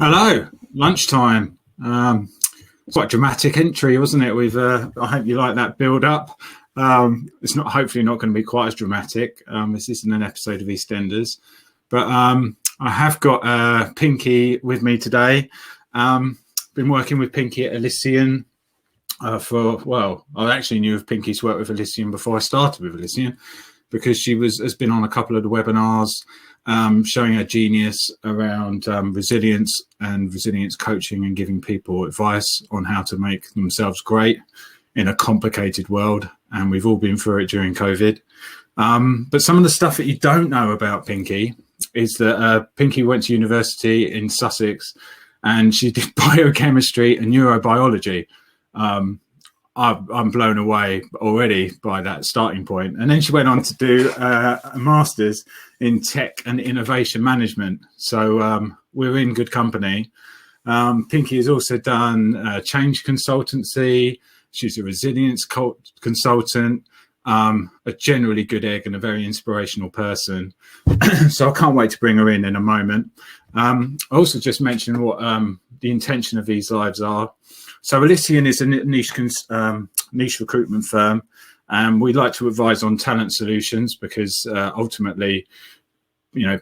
Hello, lunchtime. Quite a dramatic entry, wasn't it? I hope you like that build up. It's not hopefully not going to be quite as dramatic. This isn't an episode of EastEnders, but I have got Pinky with me today. Been working with Pinky at Elysian I actually knew of Pinky's work with Elysian before I started with Elysian, because she has been on a couple of the webinars showing her genius around resilience and resilience coaching and giving people advice on how to make themselves great in a complicated world. And we've all been through it during COVID. But some of the stuff that you don't know about Pinky is that Pinky went to university in Sussex and she did biochemistry and neurobiology. I'm blown away already by that starting point. And then she went on to do a master's in tech and innovation management. So we're in good company. Pinky has also done change consultancy. She's a resilience consultant, a generally good egg and a very inspirational person. So I can't wait to bring her in a moment. I also just mentioned what the intention of these lives are. So Elysian is a niche recruitment firm, and we like to advise on talent solutions because ultimately,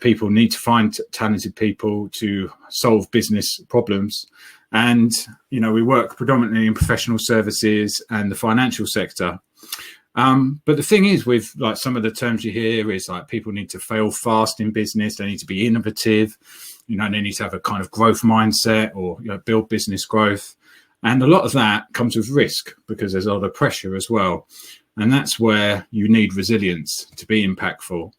people need to find talented people to solve business problems. And, we work predominantly in professional services and the financial sector. But the thing is with like some of the terms you hear is like people need to fail fast in business. They need to be innovative. They need to have a kind of growth mindset or build business growth. And a lot of that comes with risk because there's a lot of pressure as well. And that's where you need resilience to be impactful.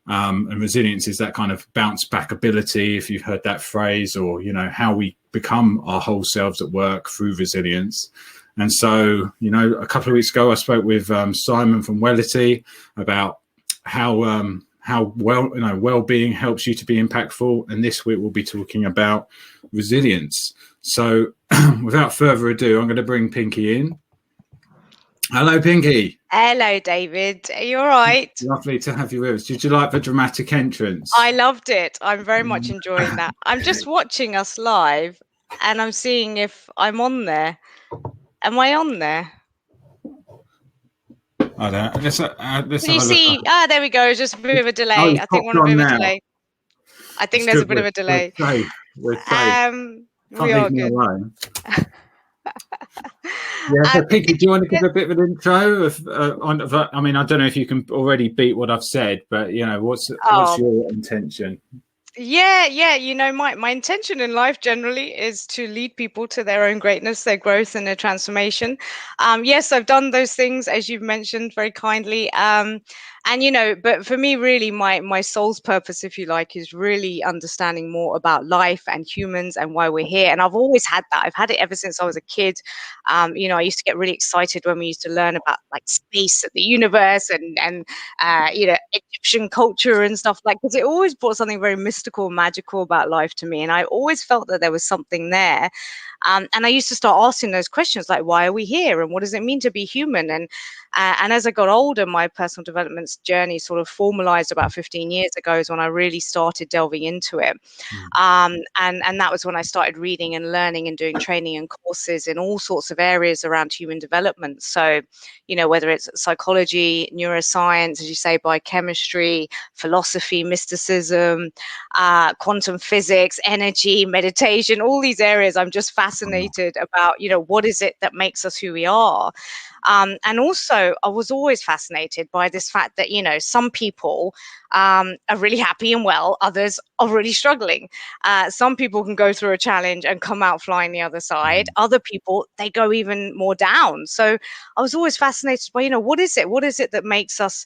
And resilience is that kind of bounce back ability, if you've heard that phrase, or, how we become our whole selves at work through resilience. And so, a couple of weeks ago, I spoke with Simon from Wellity about how well-being helps you to be impactful. And this week we'll be talking about resilience. So without further ado, I'm going to bring Pinky in. Hello, Pinky. Hello, David. Are you all right? Lovely to have you with us. Did you like the dramatic entrance? I loved it. I'm very much enjoying that. I'm just watching us live and I'm seeing if I'm on there. Am I on there? I don't. Let's Can you see? There we go. It's just a bit of a delay. I think one a bit of a delay. I think there's a bit of a delay. We're safe. We are good. Yeah, so Pinky, do you want to give a bit of an intro? I don't know if you can already beat what I've said, but what's your intention? Yeah. My intention in life generally is to lead people to their own greatness, their growth and their transformation. Yes, I've done those things, as you've mentioned very kindly. But for me, really, my soul's purpose, if you like, is really understanding more about life and humans and why we're here. And I've always had that. I've had it ever since I was a kid. I used to get really excited when we used to learn about like space and the universe and Egyptian culture and stuff because it always brought something very mystical, magical about life to me. And I always felt that there was something there. And I used to start asking those questions like, why are we here? And what does it mean to be human? And as I got older, my personal development journey sort of formalized about 15 years ago is when I really started delving into it. And that was when I started reading and learning and doing training and courses in all sorts of areas around human development. So, whether it's psychology, neuroscience, as you say, biochemistry, philosophy, mysticism, quantum physics, energy, meditation, all these areas, I'm just fascinated about, what is it that makes us who we are? And also, I was always fascinated by this fact that, some people are really happy and well, others are really struggling. Some people can go through a challenge and come out flying the other side. Other people, they go even more down. So I was always fascinated by, what is it? What is it that makes us,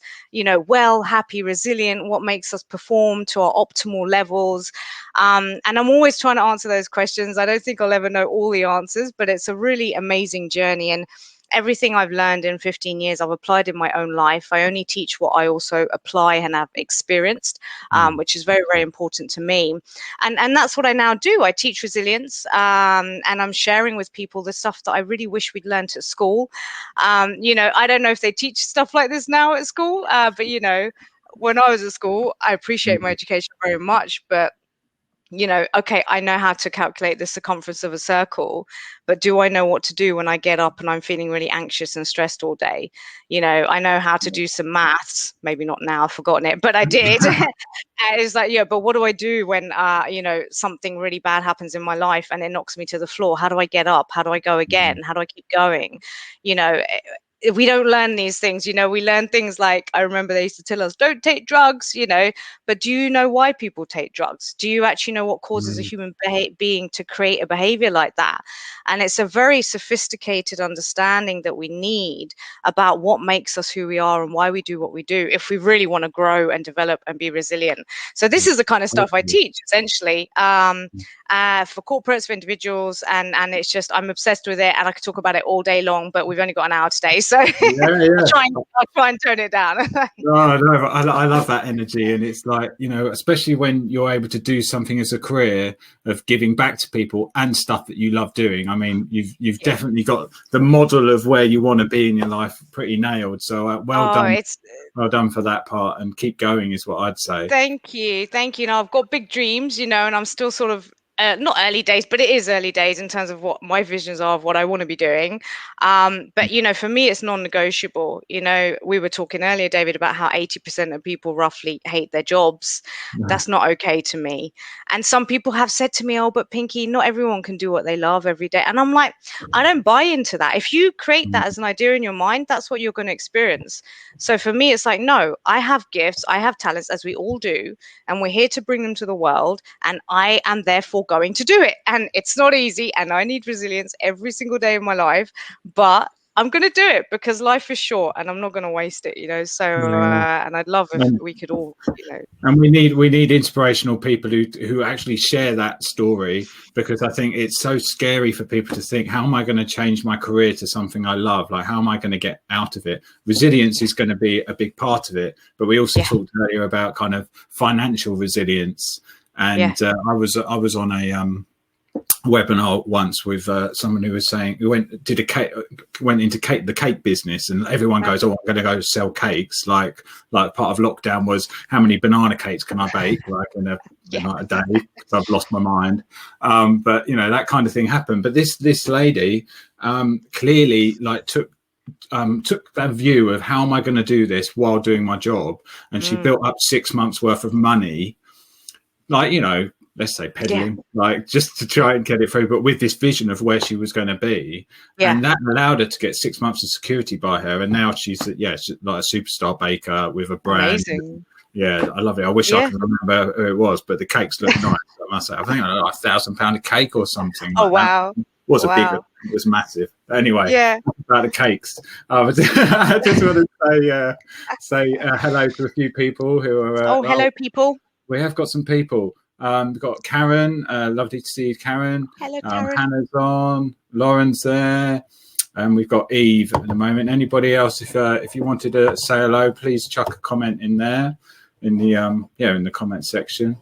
well, happy, resilient? What makes us perform to our optimal levels? And I'm always trying to answer those questions. I don't think I'll ever know all the answers, but it's a really amazing journey. And everything I've learned in 15 years, I've applied in my own life. I only teach what I also apply and have experienced, which is very, very important to me. And that's what I now do. I teach resilience, and I'm sharing with people the stuff that I really wish we'd learned at school. I don't know if they teach stuff like this now at school, but when I was at school, I appreciate my education very much, but okay, I know how to calculate the circumference of a circle, but do I know what to do when I get up and I'm feeling really anxious and stressed all day? I know how to do some maths, maybe not now, I've forgotten it, but I did. And it's like, yeah, but what do I do when, something really bad happens in my life and it knocks me to the floor? How do I get up? How do I go again? How do I keep going? You know, we don't learn these things. We learn things like, I remember they used to tell us, don't take drugs, but do you know why people take drugs? Do you actually know what causes a human being to create a behavior like that? And it's a very sophisticated understanding that we need about what makes us who we are and why we do what we do if we really want to grow and develop and be resilient. So this is the kind of stuff I teach, essentially, for corporates, for individuals, and it's just, I'm obsessed with it, and I could talk about it all day long, but we've only got an hour today, so I'll try and tone it down. No, I love that energy, and it's like, especially when you're able to do something as a career of giving back to people and stuff that you love doing. I mean, you've definitely got the model of where you want to be in your life pretty nailed. So well done for that part, and keep going is what I'd say. Thank you. Now, I've got big dreams, and I'm still sort of not early days, but it is early days in terms of what my visions are of what I want to be doing. But, for me, it's non-negotiable. We were talking earlier, David, about how 80% of people roughly hate their jobs. That's not okay to me. And some people have said to me, oh, but Pinky, not everyone can do what they love every day. And I'm like, I don't buy into that. If you create that as an idea in your mind, that's what you're going to experience. So for me, it's like, no, I have gifts, I have talents, as we all do, and we're here to bring them to the world. And I am therefore going to do it. And it's not easy, and I need resilience every single day of my life, but I'm going to do it because life is short and I'm not going to waste it, so and I'd love if we could all, and we need inspirational people who actually share that story, because I think it's so scary for people to think, how am I going to change my career to something I love? Like, how am I going to get out of it? Resilience is going to be a big part of it, but we also talked earlier about kind of financial resilience. And I was on a webinar once with someone who was saying, who went into the cake business, and everyone goes, oh, I'm going to go sell cakes. Like part of lockdown was, how many banana cakes can I bake in a day? Because I've lost my mind. But that kind of thing happened. But this lady clearly took that view of, how am I going to do this while doing my job? And she built up 6 months worth of money, let's say peddling, just to try and get it through, but with this vision of where she was going to be. And that allowed her to get 6 months of security by her. And now she's like a superstar baker with a brand. Amazing. Yeah, I love it. I wish I could remember who it was, but the cakes look nice. I must say, I think like £1,000 cake or something. Oh, wow. That. It was it was massive. Anyway, about the cakes. I just want to say hello to a few people who are. Hello, people. We have got some people. We've got Karen. Lovely to see you, Karen. Hello, Karen. Hannah's on. Lauren's there. And we've got Eve at the moment. Anybody else, if you wanted to say hello, please chuck a comment in there in the in the comment section.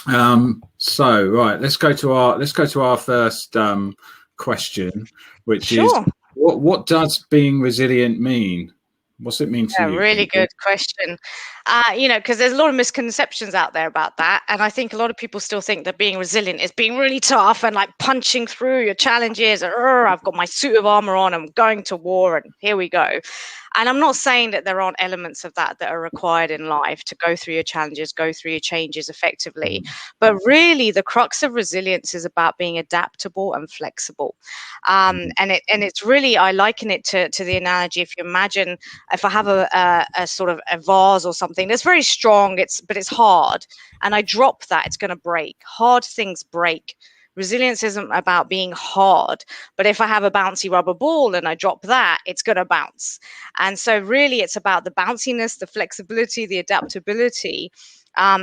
So right, let's go to our first question, which is, what does being resilient mean? What's it mean to you? Really good question. Because there's a lot of misconceptions out there about that. And I think a lot of people still think that being resilient is being really tough and like punching through your challenges. I've got my suit of armor on, I'm going to war, and here we go. And I'm not saying that there aren't elements of that are required in life to go through your challenges, go through your changes effectively. But really, the crux of resilience is about being adaptable and flexible. And it's really, I liken it to the analogy. If you imagine, if I have a sort of a vase or something that's very strong, but it's hard, and I drop that, it's going to break. Hard things break. Resilience isn't about being hard, but if I have a bouncy rubber ball and I drop that, it's going to bounce. And so really it's about the bounciness, the flexibility, the adaptability,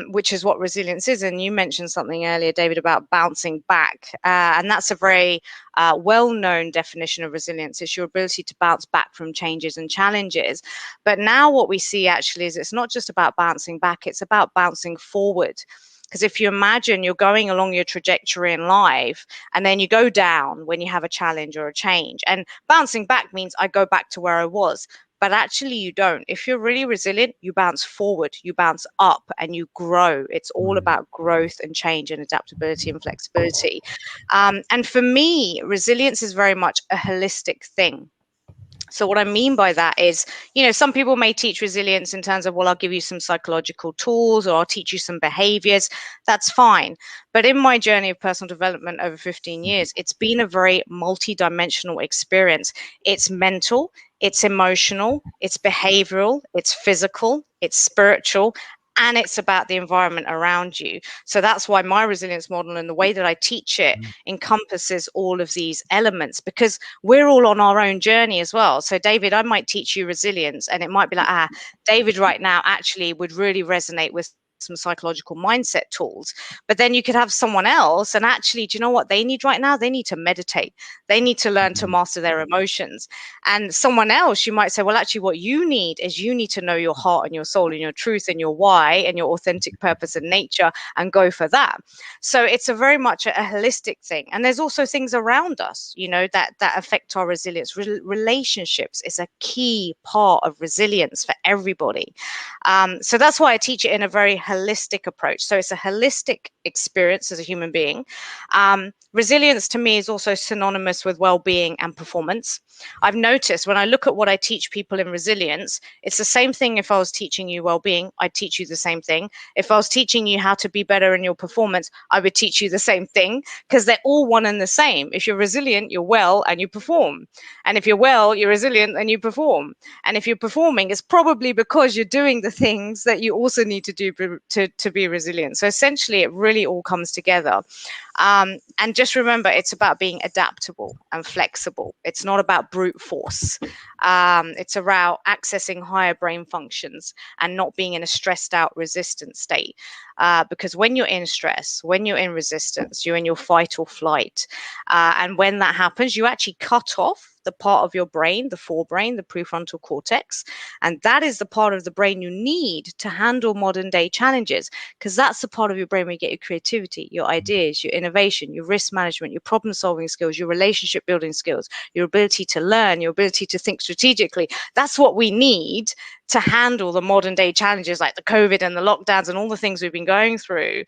which is what resilience is. And you mentioned something earlier, David, about bouncing back. And that's a very well-known definition of resilience. It's your ability to bounce back from changes and challenges. But now what we see actually is it's not just about bouncing back, it's about bouncing forward. Because if you imagine you're going along your trajectory in life and then you go down when you have a challenge or a change, and bouncing back means I go back to where I was. but actually you don't. If you're really resilient, you bounce forward, you bounce up, and you grow. It's all about growth and change and adaptability and flexibility. And for me, resilience is very much a holistic thing. So what I mean by that is, some people may teach resilience in terms of, well, I'll give you some psychological tools or I'll teach you some behaviors. That's fine. But in my journey of personal development over 15 years, it's been a very multi-dimensional experience. It's mental, it's emotional, it's behavioral, it's physical, it's spiritual, and it's about the environment around you. So that's why my resilience model and the way that I teach it encompasses all of these elements, because we're all on our own journey as well. So David, I might teach you resilience, and it might be like, David right now actually would really resonate with some psychological mindset tools. But then you could have someone else, and actually, do you know what they need right now? They need to meditate. They need to learn to master their emotions. And someone else, you might say, well, actually what you need is you need to know your heart and your soul and your truth and your why and your authentic purpose and nature, and go for that. So it's a very much a holistic thing. And there's also things around us, that affect our resilience. Relationships is a key part of resilience for everybody. So that's why I teach it in a very holistic approach. So it's a holistic experience as a human being. Resilience to me is also synonymous with well-being and performance. I've noticed when I look at what I teach people in resilience, it's the same thing. If I was teaching you well-being, I'd teach you the same thing. If I was teaching you how to be better in your performance, I would teach you the same thing, because they're all one and the same. If you're resilient, you're well and you perform. And if you're well, you're resilient and you perform. And if you're performing, it's probably because you're doing the things that you also need to do to be resilient. So essentially, it really all comes together. And just remember, it's about being adaptable and flexible. It's not about brute force. It's about accessing higher brain functions and not being in a stressed out, resistant state. Because when you're in stress, when you're in resistance, you're in your fight or flight. And when that happens, you actually cut off the part of your brain, the forebrain, the prefrontal cortex. And that is the part of the brain you need to handle modern day challenges, because that's the part of your brain where you get your creativity, your ideas, your innovation, your risk management, your problem solving skills, your relationship building skills, your ability to learn, your ability to think strategically. That's what we need to handle the modern day challenges like the COVID and the lockdowns and all the things we've been going through.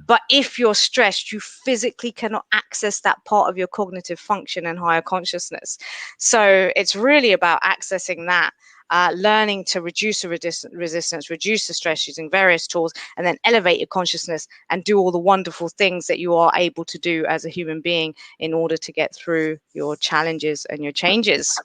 But if you're stressed, you physically cannot access that part of your cognitive function and higher consciousness. So it's really about accessing that, learning to reduce the resistance, reduce the stress using various tools, and then elevate your consciousness and do all the wonderful things that you are able to do as a human being in order to get through your challenges and your changes.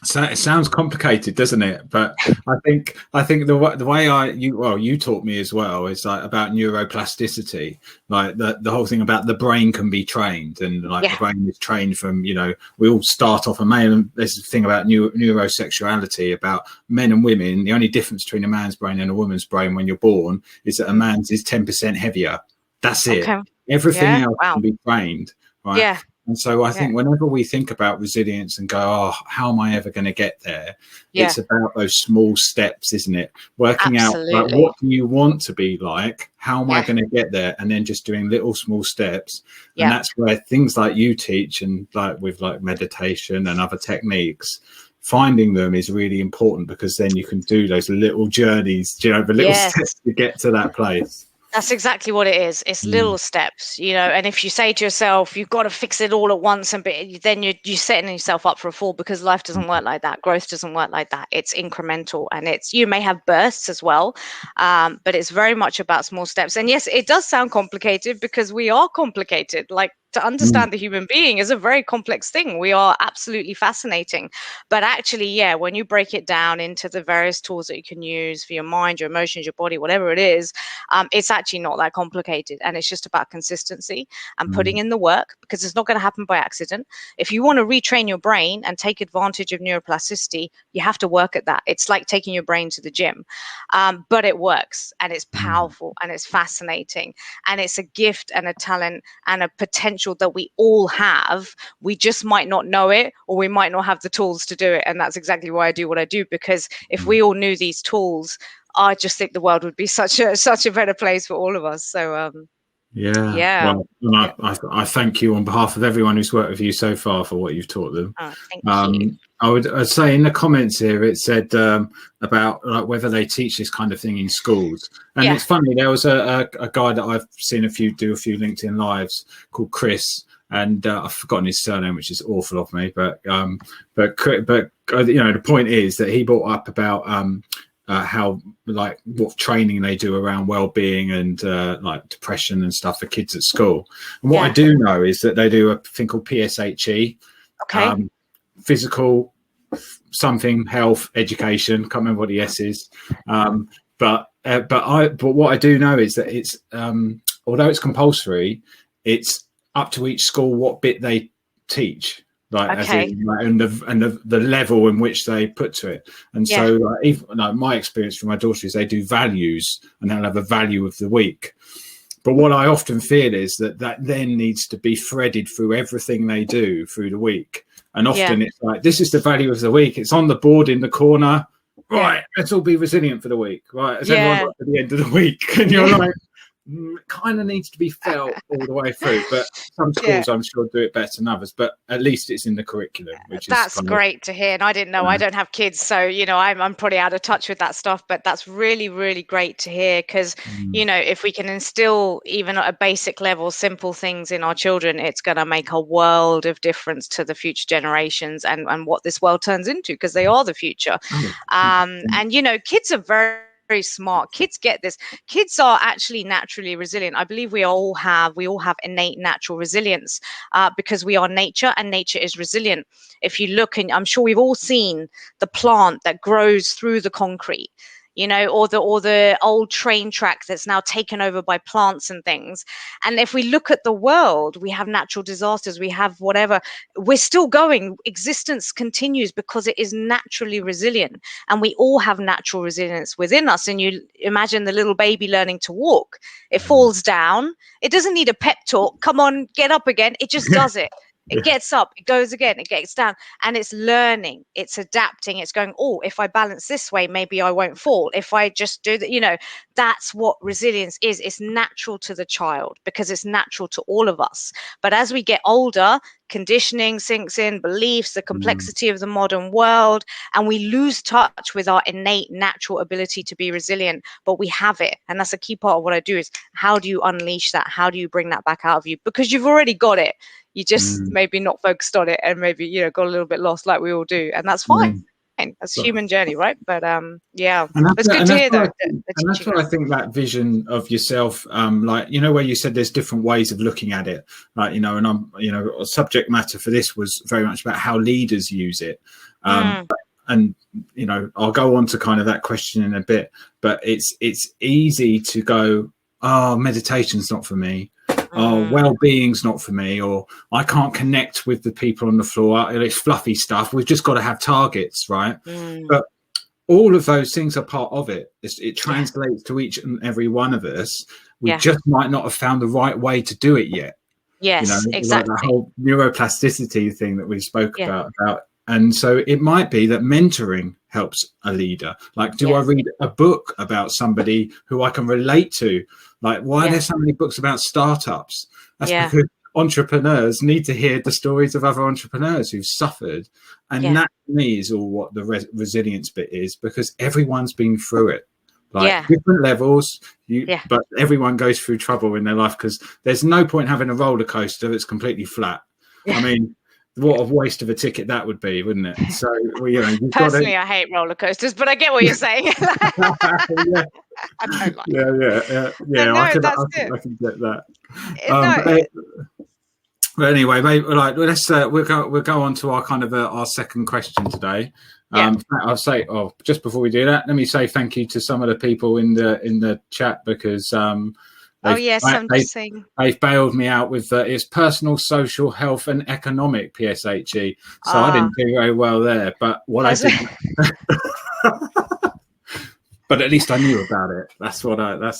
So it sounds complicated, doesn't it? But I think the way you taught me as well is like about neuroplasticity, like the whole thing about the brain can be trained, and like the brain is trained from, we all start off a male, and there's a thing about neurosexuality, about men and women. The only difference between a man's brain and a woman's brain when you're born is that a man's is 10% heavier. That's it. Okay. Everything else can be trained, right? Yeah. And so I think whenever we think about resilience and go, oh, how am I ever going to get there? It's about those small steps, isn't it? Working out like, what do you want to be like? How am I going to get there? And then just doing little small steps. And that's where things like you teach, and like with like meditation and other techniques, finding them is really important, because then you can do those little journeys, the little steps to get to that place. That's exactly what it is. It's little steps, and if you say to yourself, you've got to fix it all at once, and then you're setting yourself up for a fall, because life doesn't work like that. Growth doesn't work like that. It's incremental, and you may have bursts as well, but it's very much about small steps. And yes, it does sound complicated, because we are complicated. Like, to understand the human being is a very complex thing. We are absolutely fascinating. But actually, when you break it down into the various tools that you can use for your mind, your emotions, your body, whatever it is, it's actually not that complicated. And it's just about consistency and putting in the work, because it's not going to happen by accident. If you want to retrain your brain and take advantage of neuroplasticity, you have to work at that. It's like taking your brain to the gym. But it works, and it's powerful, and it's fascinating, and it's a gift and a talent and a potential that we all have. We just might not know it, or we might not have the tools to do it. And that's exactly why I do what I do, because if we all knew these tools, I just think the world would be such a better place for all of us. So well, I thank you on behalf of everyone who's worked with you so far for what you've taught them. Thank you. I'd say in the comments here it said about like whether they teach this kind of thing in schools, and it's funny. There was a guy that I've seen do a few LinkedIn lives called Chris, and I've forgotten his surname, which is awful of me. But you know, the point is that he brought up about how like what training they do around well-being and like depression and stuff for kids at school. And what I do know is that they do a thing called PSHE. Okay. Physical something, health, education. Can't remember what the S is. But what I do know is that it's although it's compulsory, it's up to each school what bit they teach. Like, as in, like, and the level in which they put to it. And so my experience from my daughter is they do values, and they'll have a value of the week. But what I often feel is that then needs to be threaded through everything they do through the week. And often it's like, this is the value of the week. It's on the board in the corner. Right, let's all be resilient for the week. Right, as everyone got to the end of the week. And you're like, it kind of needs to be felt all the way through. But some schools, I'm sure, do it better than others. But at least it's in the curriculum, which that's great to hear. And I didn't know. I don't have kids, so you know, I'm probably out of touch with that stuff. But that's really, really great to hear, because you know, if we can instill even at a basic level simple things in our children, it's going to make a world of difference to the future generations and what this world turns into, because they are the future. And you know, kids are very smart. Kids get this. Kids are actually naturally resilient. I believe we all have innate natural resilience because we are nature, and nature is resilient. If you look, and I'm sure we've all seen the plant that grows through the concrete, you know, or the old train track that's now taken over by plants and things. And if we look at the world, we have natural disasters, we have whatever, we're still going. Existence continues because it is naturally resilient, and we all have natural resilience within us. And you imagine the little baby learning to walk. It falls down. It doesn't need a pep talk. Come on, get up again. It just does it. It gets up, it goes again, it gets down, and it's learning, it's adapting, it's going, oh, if I balance this way, maybe I won't fall. If I just do that, you know, that's what resilience is. It's natural to the child because it's natural to all of us. But as we get older, conditioning sinks in, beliefs, the complexity of the modern world, and we lose touch with our innate natural ability to be resilient. But we have it, and that's a key part of what I do, is how do you unleash that? How do you bring that back out of you? Because you've already got it. You just maybe not focused on it, and maybe, you know, got a little bit lost, like we all do, and that's fine. That's a human journey, right? But it's good to hear though. And that's what I think, that vision of yourself, like, you know, where you said there's different ways of looking at it, like, you know, and I'm, you know, subject matter for this was very much about how leaders use it. And, you know, I'll go on to kind of that question in a bit, but it's easy to go, oh, meditation's not for me. Oh, well-being's not for me, or I can't connect with the people on the floor. It's fluffy stuff. We've just got to have targets, right? But all of those things are part of it. It translates to each and every one of us. We just might not have found the right way to do it yet. Yes, you know, exactly. Like the whole neuroplasticity thing that we spoke about. And so it might be that mentoring helps a leader. Like, do I read a book about somebody who I can relate to? Like, why are there so many books about startups? That's because entrepreneurs need to hear the stories of other entrepreneurs who've suffered. And that, to me, is all what the resilience bit is, because everyone's been through it. Like, different levels, but everyone goes through trouble in their life, because there's no point having a roller coaster that's completely flat. I mean, what a waste of a ticket that would be, wouldn't it? So, well, you know, personally, I hate roller coasters, but I get what you're saying. I don't like it. No, I can get that. But anyway, like, let's we'll go on to our kind of our second question today. I'll say, just before we do that, let me say thank you to some of the people in the chat, because they've bailed me out with it's personal, social, health, and economic PSHE. So I didn't do very well there. But what I did, but at least I knew about it. That's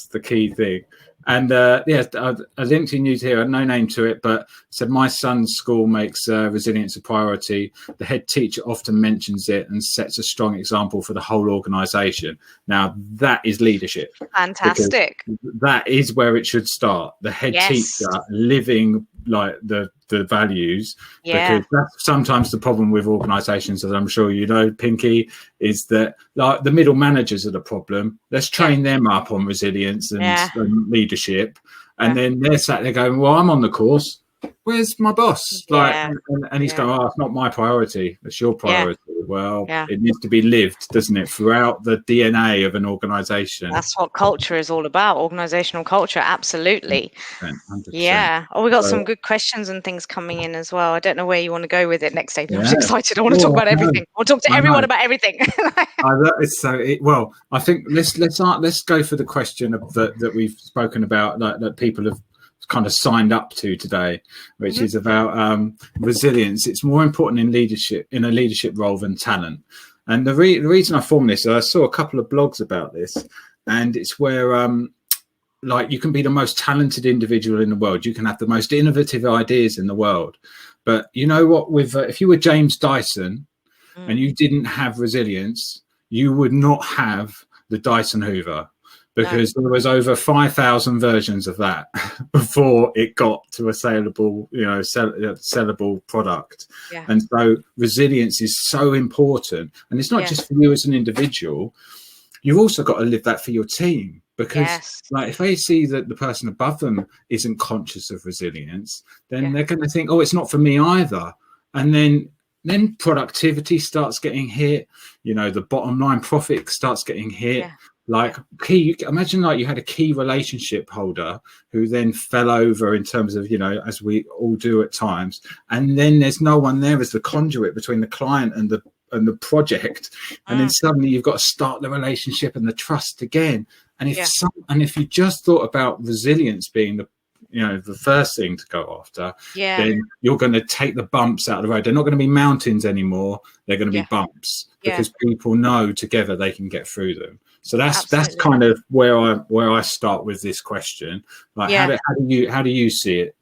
the key thing. And a LinkedIn news here, no name to it, but said my son's school makes resilience a priority. The head teacher often mentions it and sets a strong example for the whole organisation. Now, that is leadership. Fantastic. That is where it should start. The head teacher living like the values, Yeah. because that's sometimes the problem with organizations, as I'm sure you know, Pinky, is that like the middle managers are the problem. Let's train them up on resilience and leadership, and then they're sat there going, well, I'm on the course, where's my boss? Like, and he's going, oh, it's not my priority, it's your priority. Well, it needs to be lived, doesn't it, throughout the DNA of an organization. That's what culture is all about, organizational culture. Absolutely. 100%. Yeah. Oh, we got some good questions and things coming in as well. I don't know where you want to go with it next, David. I'm excited. I want to talk about everything. I want to talk to everyone about everything. Well, I think let's go for the question that we've spoken about, that people have kind of signed up to today, which is about resilience. It's more important in a leadership role than talent. And the reason I formed this, I saw a couple of blogs about this, and it's where like you can be the most talented individual in the world, you can have the most innovative ideas in the world, but you know what, with if you were James Dyson and you didn't have resilience, you would not have the Dyson Hoover, because there was over 5,000 versions of that before it got to a sellable product. And so resilience is so important, and it's not just for you as an individual, you've also got to live that for your team, because like if they see that the person above them isn't conscious of resilience, then they're going to think, oh, it's not for me either, and then productivity starts getting hit, the bottom line profit starts getting hit. Like imagine like you had a key relationship holder who then fell over in terms of, as we all do at times, and then there's no one there as the conduit between the client and the project, and then suddenly you've got to start the relationship and the trust again. And if you just thought about resilience being the first thing to go after, then you're going to take the bumps out of the road. They're not going to be mountains anymore, they're going to be bumps, because people know together they can get through them. So that's kind of where I start with this question. Like, how do you see it?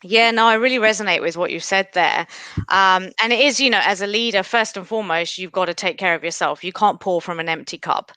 Yeah, no, I really resonate with what you said there. And it is, as a leader, first and foremost, you've got to take care of yourself. You can't pour from an empty cup.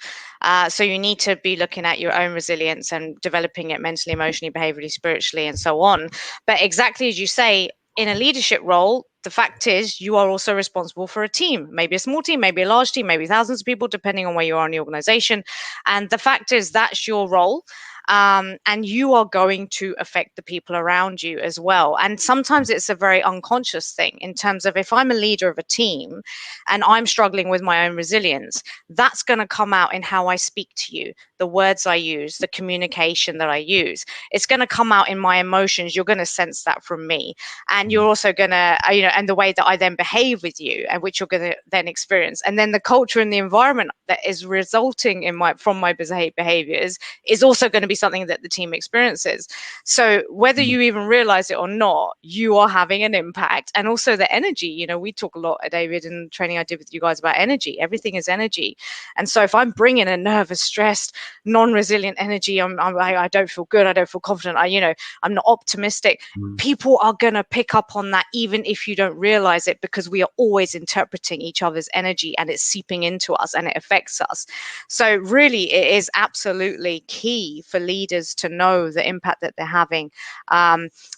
So you need to be looking at your own resilience and developing it mentally, emotionally, behaviorally, spiritually, and so on. But exactly as you say, in a leadership role, the fact is you are also responsible for a team, maybe a small team, maybe a large team, maybe thousands of people, depending on where you are in the organization. And the fact is that's your role. And you are going to affect the people around you as well. And sometimes it's a very unconscious thing, in terms of if I'm a leader of a team and I'm struggling with my own resilience, that's going to come out in how I speak to you, the words I use, the communication that I use. It's going to come out in my emotions. You're going to sense that from me. And you're also going to, and the way that I then behave with you, and which you're going to then experience. And then the culture and the environment that is resulting from my behaviors is also going to be something that the team experiences. So whether you even realize it or not, you are having an impact. And also the energy, we talk a lot, David, in training I did with you guys about energy. Everything is energy. And so if I'm bringing a nervous, stressed, non-resilient energy, I don't feel good, I don't feel confident, I'm not optimistic, people are going to pick up on that, even if you don't realize it, because we are always interpreting each other's energy, and it's seeping into us and it affects us. So really, it is absolutely key for leaders to know the impact that they're having.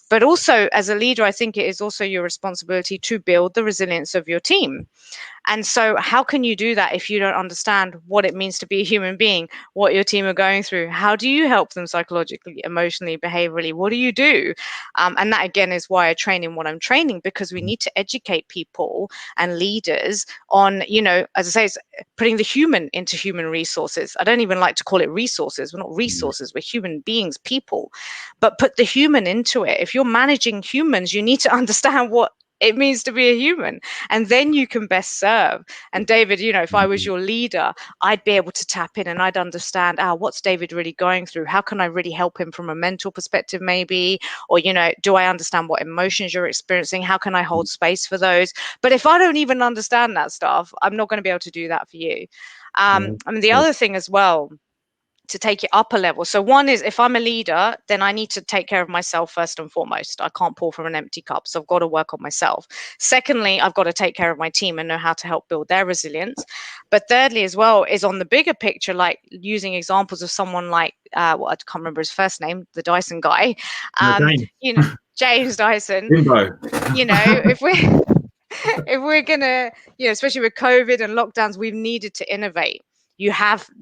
But also, as a leader, I think it is also your responsibility to build the resilience of your team. And so how can you do that if you don't understand what it means to be a human being, what your team are going through? How do you help them psychologically, emotionally, behaviorally? What do you do? And that, again, is why I train in what I'm training, because we need to educate people and leaders on, as I say, putting the human into human resources. I don't even like to call it resources. We're not resources. We're human beings, people. But put the human into it. If you're managing humans, you need to understand what it means to be a human, and then you can best serve. And David, if I was your leader, I'd be able to tap in and I'd understand, what's David really going through? How can I really help him from a mental perspective, maybe? Or, do I understand what emotions you're experiencing? How can I hold space for those? But if I don't even understand that stuff, I'm not going to be able to do that for you. The other thing as well, to take it up a level. So one is, if I'm a leader, then I need to take care of myself first and foremost. I can't pour from an empty cup. So I've got to work on myself. Secondly, I've got to take care of my team and know how to help build their resilience. But thirdly, as well, is on the bigger picture, like using examples of someone like, I can't remember his first name, the Dyson guy. James Dyson. Bimbo. You know, if we're if we're gonna, especially with COVID and lockdowns, we've needed to innovate.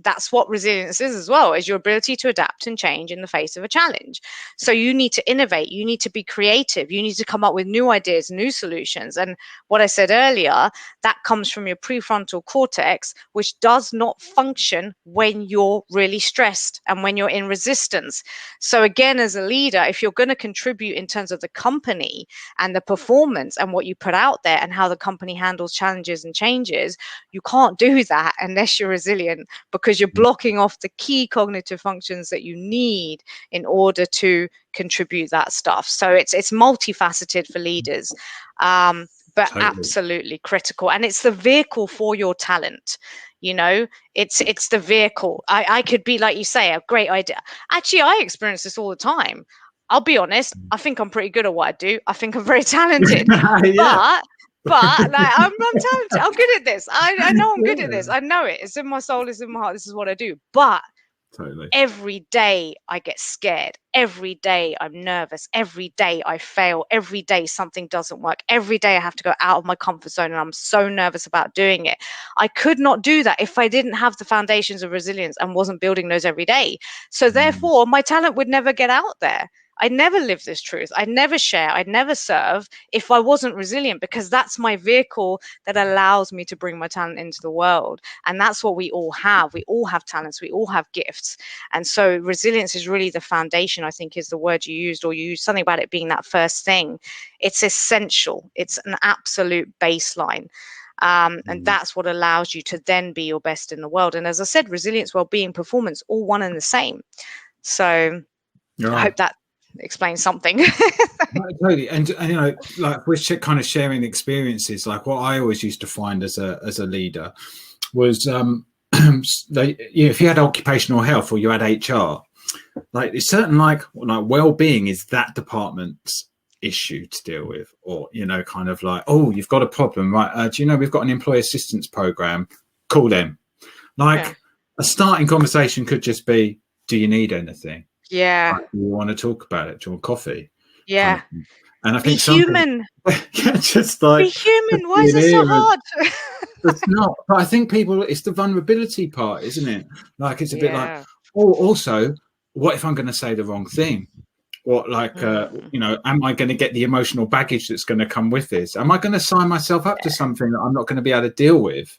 That's what resilience is as well, is your ability to adapt and change in the face of a challenge. So you need to innovate, you need to be creative, you need to come up with new ideas, new solutions. And what I said earlier, that comes from your prefrontal cortex, which does not function when you're really stressed and when you're in resistance. So again, as a leader, if you're going to contribute in terms of the company and the performance and what you put out there and how the company handles challenges and changes, you can't do that unless you're resilient, because you're blocking off the key cognitive functions that you need in order to contribute that stuff. So it's multifaceted for leaders, but Totally. absolutely critical. And it's the vehicle for your talent. It's the vehicle. I could be, like you say, a great idea. Actually, I experience this all the time. I'll be honest, I think I'm pretty good at what I do. I think I'm very talented. Yeah. But like, I'm talented. I'm good at this. I know I'm good at this. I know it. It's in my soul. It's in my heart. This is what I do. But Totally. every day I get scared. Every day I'm nervous. Every day I fail. Every day something doesn't work. Every day I have to go out of my comfort zone, and I'm so nervous about doing it. I could not do that if I didn't have the foundations of resilience and wasn't building those every day. So therefore, my talent would never get out there. I'd never live this truth. I'd never share. I'd never serve if I wasn't resilient, because that's my vehicle that allows me to bring my talent into the world. And that's what we all have. We all have talents. We all have gifts. And so resilience is really the foundation, I think, is the word you used, or you used something about it being that first thing. It's essential. It's an absolute baseline. And that's what allows you to then be your best in the world. And as I said, resilience, well-being, performance, all one and the same. So I hope that explain something. Totally. And like we're kind of sharing experiences. Like what I always used to find as a leader was if you had occupational health or you had HR, like it's certain like well-being is that department's issue to deal with, or kind of like, oh, you've got a problem, right? Do you know we've got an employee assistance program? Call them. Like a starting conversation could just be, do you need anything? Yeah. Do you want to talk about it? Do you want coffee? Yeah. And I think be human. Just like be human. Why is it so hard? It's not. But I think it's the vulnerability part, isn't it? Like it's a bit like, oh, also, what if I'm going to say the wrong thing? What, like, am I going to get the emotional baggage that's going to come with this? Am I going to sign myself up to something that I'm not going to be able to deal with?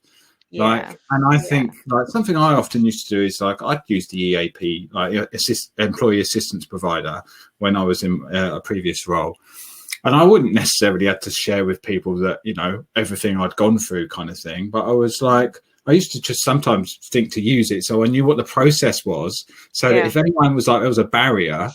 Like, and I think like something I often used to do is like I'd use the EAP, like employee assistance provider, when I was in a previous role, and I wouldn't necessarily have to share with people that everything I'd gone through, kind of thing. But I was like, I used to just sometimes think to use it, so I knew what the process was. So that if anyone was like there was a barrier,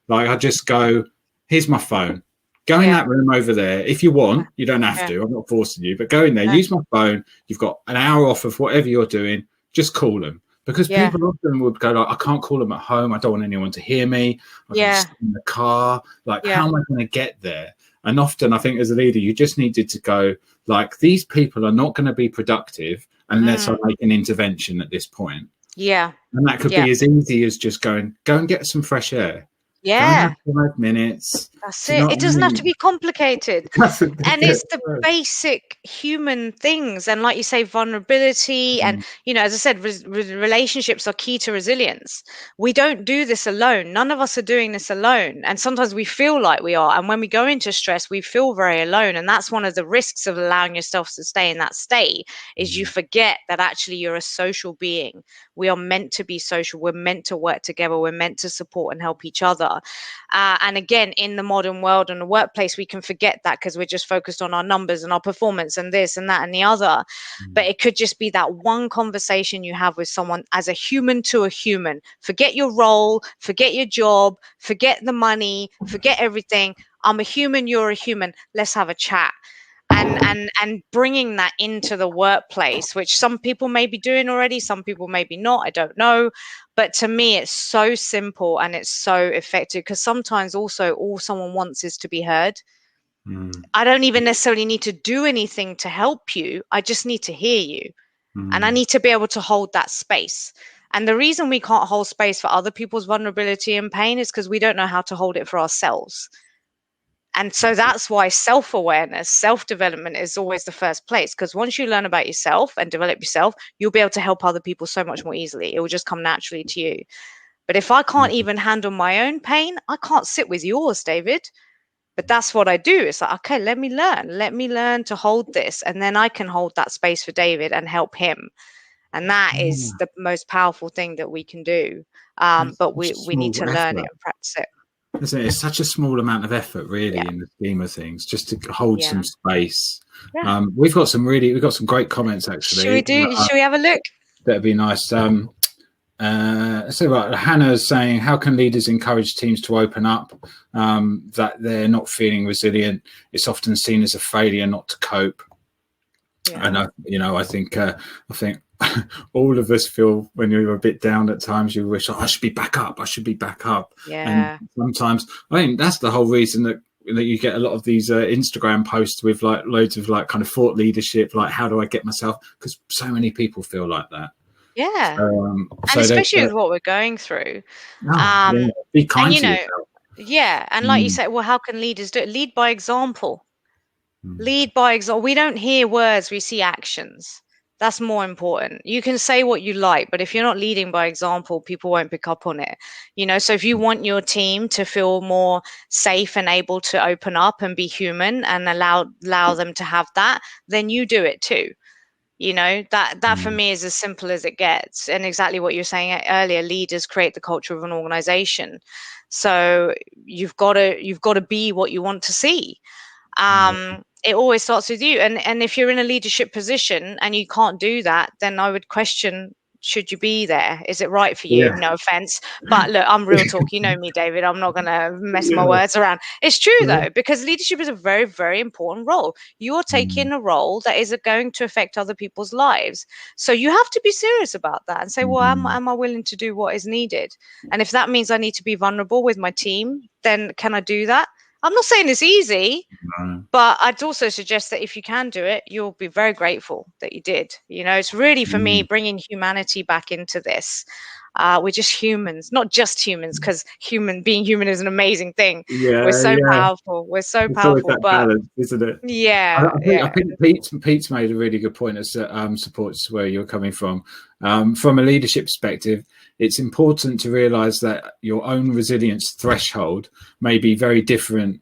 like I'd just go, here's my phone. Go in that room over there. If you want, you don't have to. I'm not forcing you, but go in there, use my phone. You've got an hour off of whatever you're doing. Just call them. Because people often would go like, I can't call them at home. I don't want anyone to hear me. I can sit in the car. Like, how am I going to get there? And often I think as a leader, you just needed to go like, these people are not going to be productive unless I make an intervention at this point. Yeah. And that could be as easy as just go and get some fresh air. Yeah. 5 minutes. That's it. It doesn't have to be complicated. And it's the basic human things. And like you say, vulnerability. And, as I said, relationships are key to resilience. We don't do this alone. None of us are doing this alone. And sometimes we feel like we are. And when we go into stress, we feel very alone. And that's one of the risks of allowing yourself to stay in that state, is you forget that actually you're a social being. We are meant to be social. We're meant to work together. We're meant to support and help each other. And again, in the modern world and the workplace, we can forget that because we're just focused on our numbers and our performance and this and that and the other. But it could just be that one conversation you have with someone as a human to a human. Forget your role, forget your job, forget the money, forget everything. I'm a human, you're a human. Let's have a chat. And bringing that into the workplace, which some people may be doing already, some people maybe not, I don't know. But to me, it's so simple and it's so effective, because sometimes also all someone wants is to be heard. I don't even necessarily need to do anything to help you. I just need to hear you. And I need to be able to hold that space. And the reason we can't hold space for other people's vulnerability and pain is because we don't know how to hold it for ourselves. And so that's why self-awareness, self-development is always the first place, because once you learn about yourself and develop yourself, you'll be able to help other people so much more easily. It will just come naturally to you. But if I can't even handle my own pain, I can't sit with yours, David. But that's what I do. It's like, okay, let me learn to hold this, and then I can hold that space for David and help him. And that is the most powerful thing that we can do. But we need to learn it and practice it. Isn't it? It's such a small amount of effort, really, in the scheme of things, just to hold some space. We've got some great comments, actually. Should we have a look? That'd be nice. So Hannah's saying, how can leaders encourage teams to open up, that they're not feeling resilient? It's often seen as a failure not to cope. And I think all of us feel, when you're a bit down at times, you wish, I should be back up. And sometimes I think that's the whole reason that you get a lot of these Instagram posts with like loads of like kind of thought leadership, like, how do I get myself? Because so many people feel like that. And especially with what we're going through. Be kind to yourself. And like you said, well, how can leaders do it? Lead by example. Lead by example. We don't hear words, we see actions. That's more important. You can say what you like, but if you're not leading by example, people won't pick up on it. So if you want your team to feel more safe and able to open up and be human and allow them to have that, then you do it too. That for me is as simple as it gets. And exactly what you were saying earlier, leaders create the culture of an organization. So you've got to be what you want to see. It always starts with you. And if you're in a leadership position and you can't do that, then I would question, should you be there? Is it right for you? No offense. But look, I'm real talk. You know me, David. I'm not going to mess my words around. It's true, though, because leadership is a very, very important role. You're taking a role that is going to affect other people's lives. So you have to be serious about that and say, well, am I willing to do what is needed? And if that means I need to be vulnerable with my team, then can I do that? I'm not saying it's easy, but I'd also suggest that if you can do it, you'll be very grateful that you did. It's really, for me, bringing humanity back into this. We're just humans, not just humans, because being human is an amazing thing. We're so powerful. We're so powerful. But balance, isn't it? I think Pete's made a really good point as supports where you're coming from. From a leadership perspective, it's important to realize that your own resilience threshold may be very different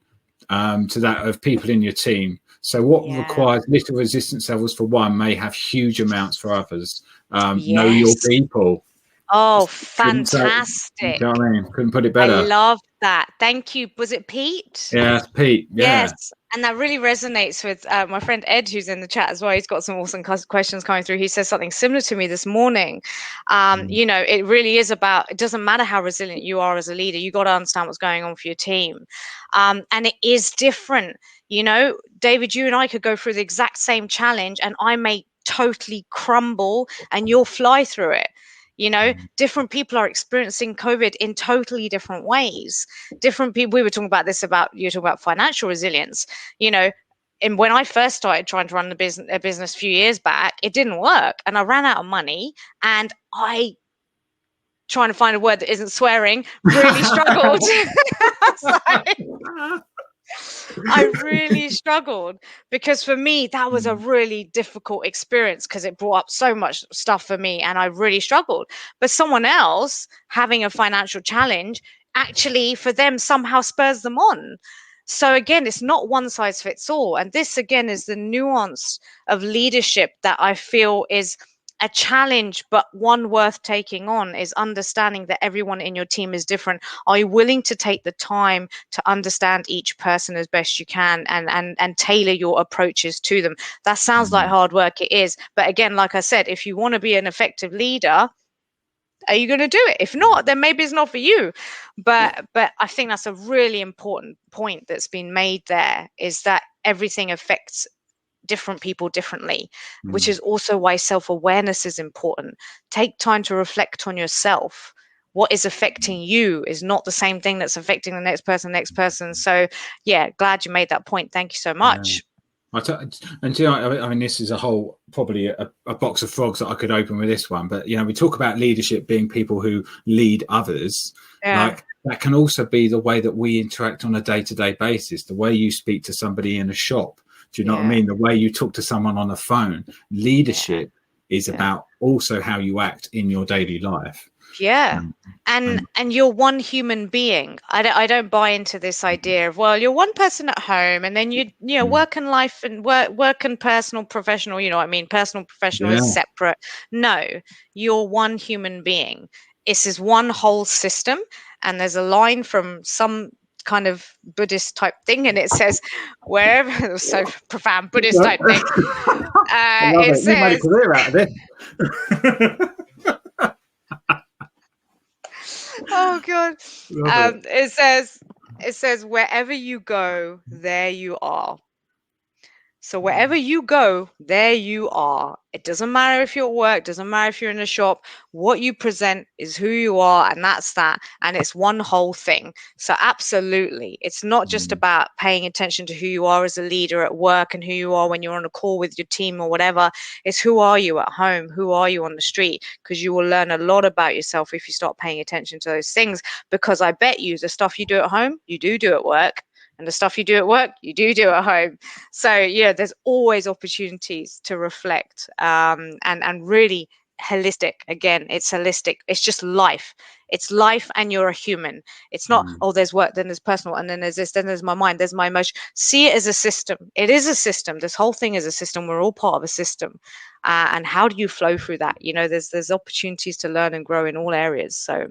to that of people in your team. So what requires little resistance levels for one may have huge amounts for others. Know your people. Oh, fantastic. You know what I mean? Couldn't put it better. I love that. Thank you. Was it Pete? Yeah, it's Pete. Yeah. Yes. And that really resonates with my friend Ed, who's in the chat as well. He's got some awesome questions coming through. He says something similar to me this morning. It really is about, it doesn't matter how resilient you are as a leader. You got to understand what's going on for your team. And it is different. David, you and I could go through the exact same challenge and I may totally crumble and you'll fly through it. Different people are experiencing COVID in totally different ways. Different people, you were talking about financial resilience, and when I first started trying to run a business a few years back, it didn't work. And I ran out of money and trying to find a word that isn't swearing, really struggled. I really struggled because for me, that was a really difficult experience because it brought up so much stuff for me and I really struggled. But someone else having a financial challenge actually for them somehow spurs them on. So again, it's not one size fits all. And this again is the nuance of leadership that I feel is a challenge, but one worth taking on, is understanding that everyone in your team is different. Are you willing to take the time to understand each person as best you can and tailor your approaches to them? That sounds like hard work. It is. But again, like I said, if you want to be an effective leader, are you going to do it? If not, then maybe it's not for you. But I think that's a really important point that's been made there, is that everything affects different people differently, which is also why self-awareness is important. Take time to reflect on yourself. What is affecting you is not the same thing that's affecting the next person. So yeah, glad you made that point. Thank you so much. This is a whole, probably a box of frogs that I could open with this one, but we talk about leadership being people who lead others. Like that can also be the way that we interact on a day-to-day basis, the way you speak to somebody in a shop. Do you know what I mean? The way you talk to someone on the phone. Leadership is about also how you act in your daily life. And you're one human being. I don't buy into this idea of, well, you're one person at home and then you know work and life and work and personal professional, you know what I mean, personal professional is separate. No, you're one human being. This is one whole system, and there's a line from some kind of Buddhist type thing, and it says wherever it was so profound Buddhist type thing. It says, you made a career out of this. Oh God. It says wherever you go, there you are. So wherever you go, there you are. It doesn't matter if you're at work, doesn't matter if you're in a shop. What you present is who you are, and that's that. And it's one whole thing. So absolutely, it's not just about paying attention to who you are as a leader at work and who you are when you're on a call with your team or whatever. It's who are you at home? Who are you on the street? Because you will learn a lot about yourself if you start paying attention to those things. Because I bet you the stuff you do at home, you do at work. And the stuff you do at work, you do at home. So, yeah, there's always opportunities to reflect and really holistic. Again, it's holistic. It's just life. It's life and you're a human. It's not, oh, there's work, then there's personal, and then there's this, then there's my mind, there's my emotion. See it as a system. It is a system. This whole thing is a system. We're all part of a system. And how do you flow through that? You know, there's opportunities to learn and grow in all areas. So...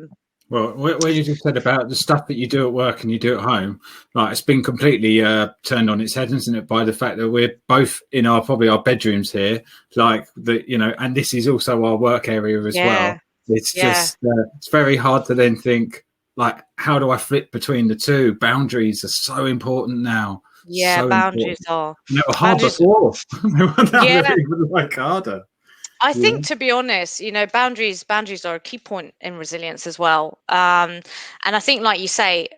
Well, what you just said about the stuff that you do at work and you do at home, like it's been completely turned on its head, isn't it? By the fact that we're both in probably our bedrooms here, like and this is also our work area as well. It's just it's very hard to then think, like, how do I flip between the two? Boundaries are so important now. Yeah, so boundaries important. are. They were hard before. Like harder. I think, to be honest, you know, boundaries are a key point in resilience as well. And I think, like you say,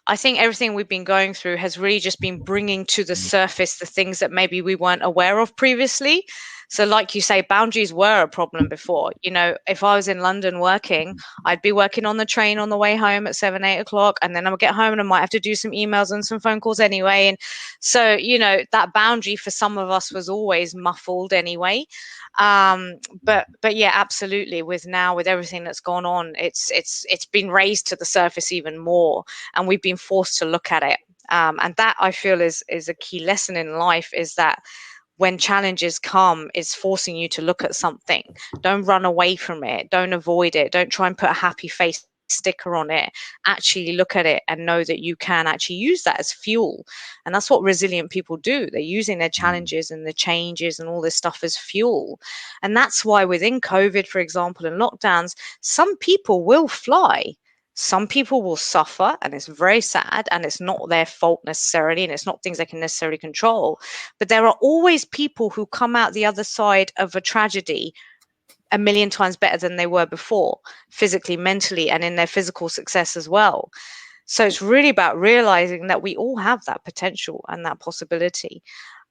I think everything we've been going through has really just been bringing to the surface the things that maybe we weren't aware of previously. So like you say, boundaries were a problem before. You know, if I was in London working, I'd be working on the train on the way home at 7, 8 o'clock, and then I would get home and I might have to do some emails and some phone calls anyway. And so, you know, that boundary for some of us was always muffled anyway. But yeah, absolutely. With everything that's gone on, it's been raised to the surface even more, and we've been forced to look at it. And that, I feel, is a key lesson in life, is that when challenges come, it's forcing you to look at something. Don't run away from it. Don't avoid it. Don't try and put a happy face sticker on it. Actually look at it and know that you can actually use that as fuel. And that's what resilient people do. They're using their challenges and the changes and all this stuff as fuel. And that's why within COVID, for example, and lockdowns, some people will fly. Some people will suffer, and it's very sad, and it's not their fault necessarily, and it's not things they can necessarily control. But there are always people who come out the other side of a tragedy a million times better than they were before, physically, mentally, and in their physical success as well. So it's really about realizing that we all have that potential and that possibility.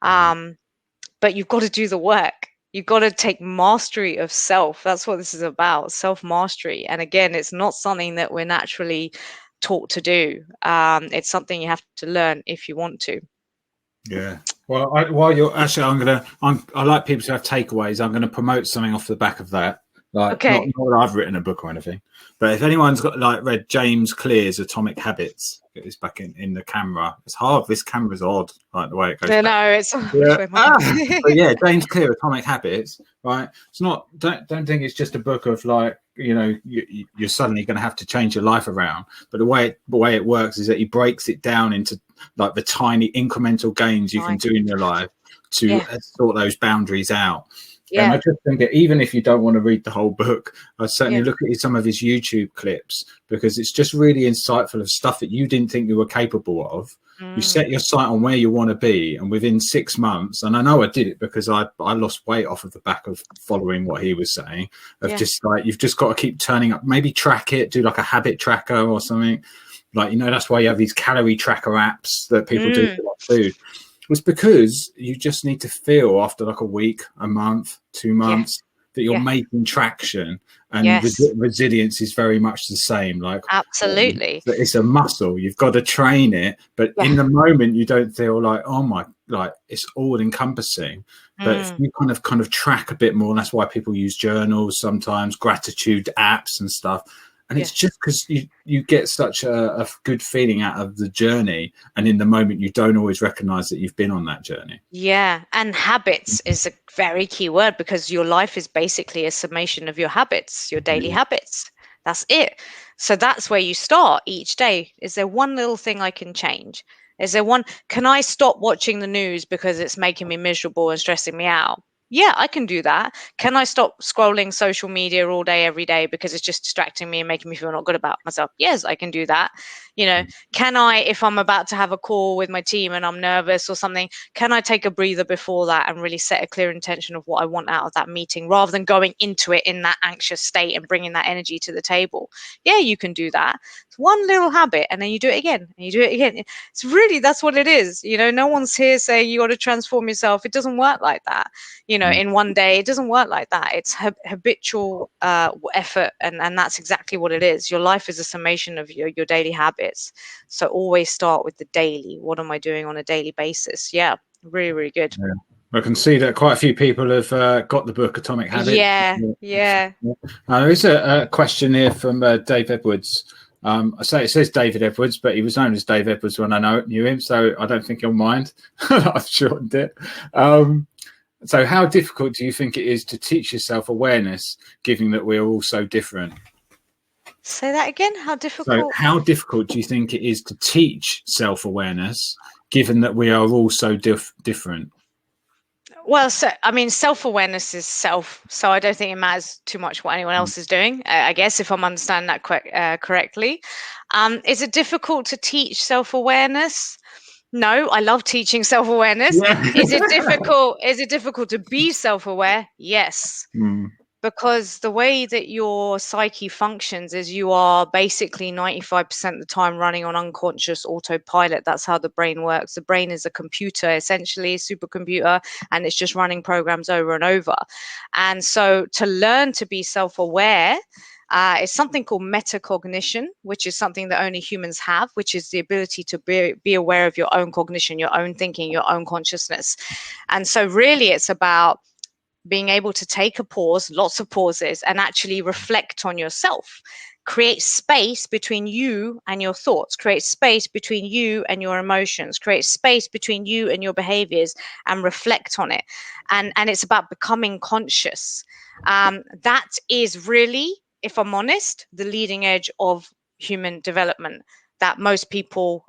But you've got to do the work. You've got to take mastery of self. That's what this is about, self-mastery. And again, it's not something that we're naturally taught to do. It's something you have to learn if you want to. Yeah. Well, while you're actually, I like people to have takeaways. I'm going to promote something off the back of that. Like, okay. Not that I've written a book or anything, but if anyone's got read James Clear's Atomic Habits, get this back in the camera. It's hard. This camera's odd, like the way it goes. No, it's but yeah, James Clear, Atomic Habits. Right. It's not. Don't think it's just a book of you're suddenly going to have to change your life around. But the way it works is that he breaks it down into like the tiny incremental gains you can do in your life to sort those boundaries out. Yeah. And I just think that even if you don't want to read the whole book, I'd certainly look at some of his YouTube clips, because it's just really insightful of stuff that you didn't think you were capable of. You set your sight on where you want to be, and within 6 months, and I know I did it because I lost weight off of the back of following what he was saying, of just like, you've just got to keep turning up, maybe track it, do like a habit tracker or something. Like, that's why you have these calorie tracker apps that people do for like food. It's because you just need to feel after like a week, a month, 2 months that you're making traction, And Yes, resilience is very much the same. Like, absolutely. it's a muscle. You've got to train it, but Yeah. in the moment you don't feel like, oh my, like it's all encompassing. But if you kind of track a bit more, and that's why people use journals sometimes, gratitude apps and stuff. And it's Yes. just because you get such a good feeling out of the journey, and in the moment you don't always recognize that you've been on that journey. Yeah, and habits is a very key word, because your life is basically a summation of your habits, your daily Yeah. habits. That's it. So that's where you start each day. Is there one little thing I can change? Is there one, can I stop watching the news because it's making me miserable and stressing me out? Yeah, I can do that. Can I stop scrolling social media all day, every day, because it's just distracting me and making me feel not good about myself? Yes, I can do that. You know, can I, if I'm about to have a call with my team and I'm nervous or something, can I take a breather before that and really set a clear intention of what I want out of that meeting, rather than going into it in that anxious state and bringing that energy to the table? Yeah, you can do that. It's one little habit, and then you do it again and you do it again. It's really, that's what it is. You know, no one's here saying you got to transform yourself. It doesn't work like that. You know, in one day, it doesn't work like that. It's habitual effort, and that's exactly what it is. Your life is a summation of your daily habits. So always start with the daily. What am I doing on a daily basis? Yeah, really, really good. Yeah. I can see that quite a few people have got the book Atomic Habits. Yeah, yeah. There is a question here from Dave Edwards. I say it says David Edwards, but he was known as Dave Edwards when I knew him, so I don't think he'll mind. I've shortened it. So how difficult do you think it is to teach yourself awareness, given that we're all so different? Say that again. How difficult? So how difficult do you think it is to teach self-awareness, given that we are all so different? Well, so I mean, self-awareness is self, so I don't think it matters too much what anyone else is doing. I guess, if I'm understanding that correctly. Is it difficult to teach self-awareness? No, I love teaching self-awareness. Yeah. Is it difficult? Is it difficult to be self-aware? Yes. Because the way that your psyche functions is, you are basically 95% of the time running on unconscious autopilot. That's how the brain works. The brain is a computer, essentially a supercomputer, and it's just running programs over and over. And so to learn to be self-aware, it's something called metacognition, which is something that only humans have, which is the ability to be aware of your own cognition, your own thinking, your own consciousness. And so really it's about being able to take a pause, lots of pauses, and actually reflect on yourself. Create space between you and your thoughts, create space between you and your emotions, create space between you and your behaviors, and reflect on it. And it's about becoming conscious. That is really, if I'm honest, the leading edge of human development that most people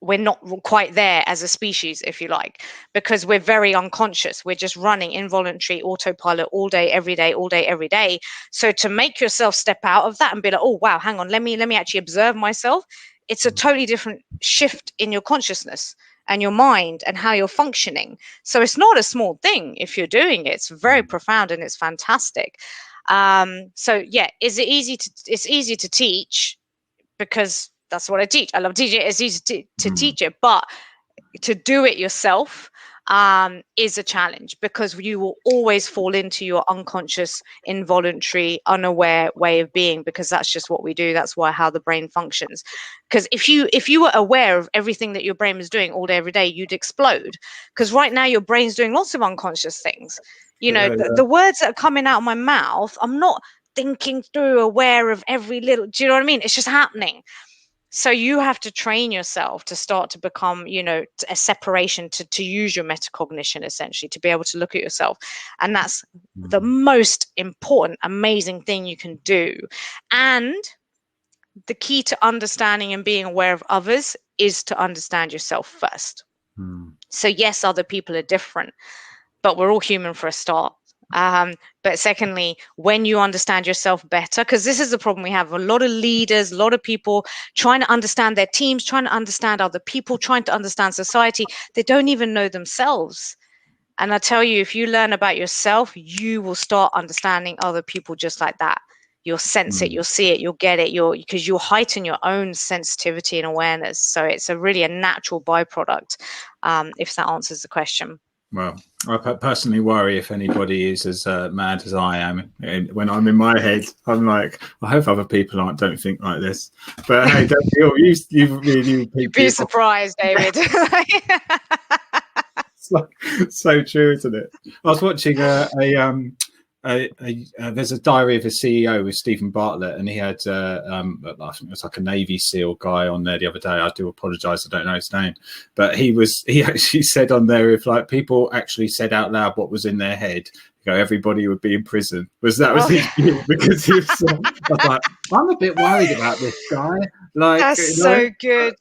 we're not quite there as a species, if you like, because we're very unconscious. We're just running involuntary autopilot all day, every day, all day, every day. So to make yourself step out of that and be like, oh, wow, hang on, let me actually observe myself. It's a totally different shift in your consciousness and your mind and how you're functioning. So it's not a small thing if you're doing it. It's very profound and it's fantastic. So yeah, is it easy to? It's easy to teach because that's what I teach. I love teaching it. It's easy to teach it, but to do it yourself is a challenge, because you will always fall into your unconscious, involuntary, unaware way of being, because that's just what we do. That's how the brain functions. Because if you were aware of everything that your brain was doing all day, every day, you'd explode. Because right now your brain's doing lots of unconscious things. You know, the words that are coming out of my mouth, I'm not thinking through, aware of every little, do you know what I mean? It's just happening. So you have to train yourself to start to become, you know, a separation, to use your metacognition, essentially, to be able to look at yourself. And that's the most important, amazing thing you can do. And the key to understanding and being aware of others is to understand yourself first. So yes, other people are different, but we're all human for a start. But secondly, when you understand yourself better, because this is the problem we have, a lot of leaders, a lot of people trying to understand their teams, trying to understand other people, trying to understand society, they don't even know themselves. And I tell you, if you learn about yourself, you will start understanding other people just like that. You'll sense it, you'll see it, you'll get it, because you'll heighten your own sensitivity and awareness. So it's a really a natural byproduct, if that answers the question. Well, I personally worry if anybody is as mad as I am. And when I'm in my head, I'm like, I hope other people don't think like this. But hey, you really You'd be surprised, David. It's like, so true, isn't it? I was watching there's a Diary of a CEO with Stephen Bartlett, and he had I think it was like a Navy SEAL guy on there the other day. I do apologise, I don't know his name, but he actually said on there, if like people actually said out loud what was in their head, everybody would be in prison. Was his view? Because he was, I was like, I'm a bit worried about this guy. Like, that's so good.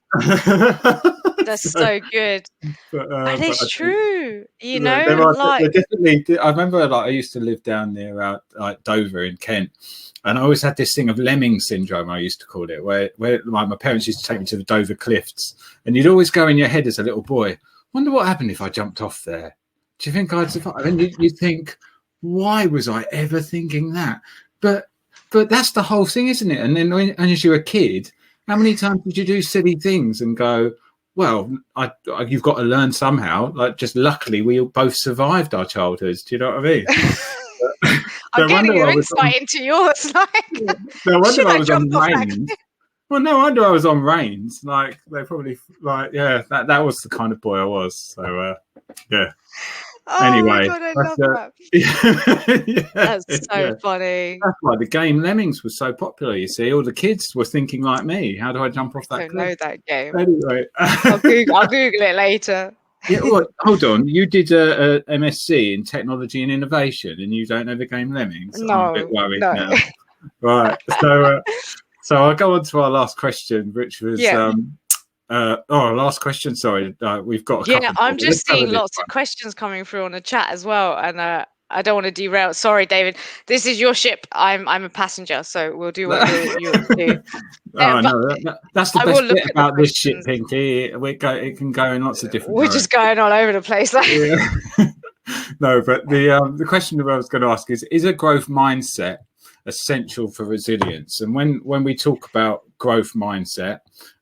That's so good. But it's true, definitely. I remember, like, I used to live down near Dover in Kent, and I always had this thing of lemming syndrome, I used to call it, where like my parents used to take me to the Dover Cliffs, and you'd always go in your head as a little boy, wonder what happened if I jumped off there. Do you think I'd survive? And you think, why was I ever thinking that? But that's the whole thing, isn't it? And then as you're a kid, how many times did you do silly things and go, well, you've got to learn somehow. Like, just luckily, we both survived our childhoods. Do you know what I mean? I'm getting your insight into yours. Like, no wonder I was on Reigns. Well, no wonder I was on Reigns. Like, they probably, like, yeah, that was the kind of boy I was. So, yeah. Oh, anyway, my God, I love that. Yeah, that's so funny. That's why the game Lemmings was so popular. You see, all the kids were thinking like me. How do I jump off that? I don't know that game. Anyway, I'll Google it later. Yeah, well, hold on. You did a MSc in technology and innovation, and you don't know the game Lemmings. No, I'm a bit worried now. Right. So I'll go on to our last question, which was. Last question. Sorry, we've got. I'm just seeing lots of questions coming through on the chat as well, and I don't want to derail. Sorry, David. This is your ship. I'm a passenger, so we'll do what you do. That's the best bit about this ship, Pinky. It can go in lots of different. We're just going all over the place. No, but the question that I was going to ask is a growth mindset essential for resilience? And when we talk about growth mindset,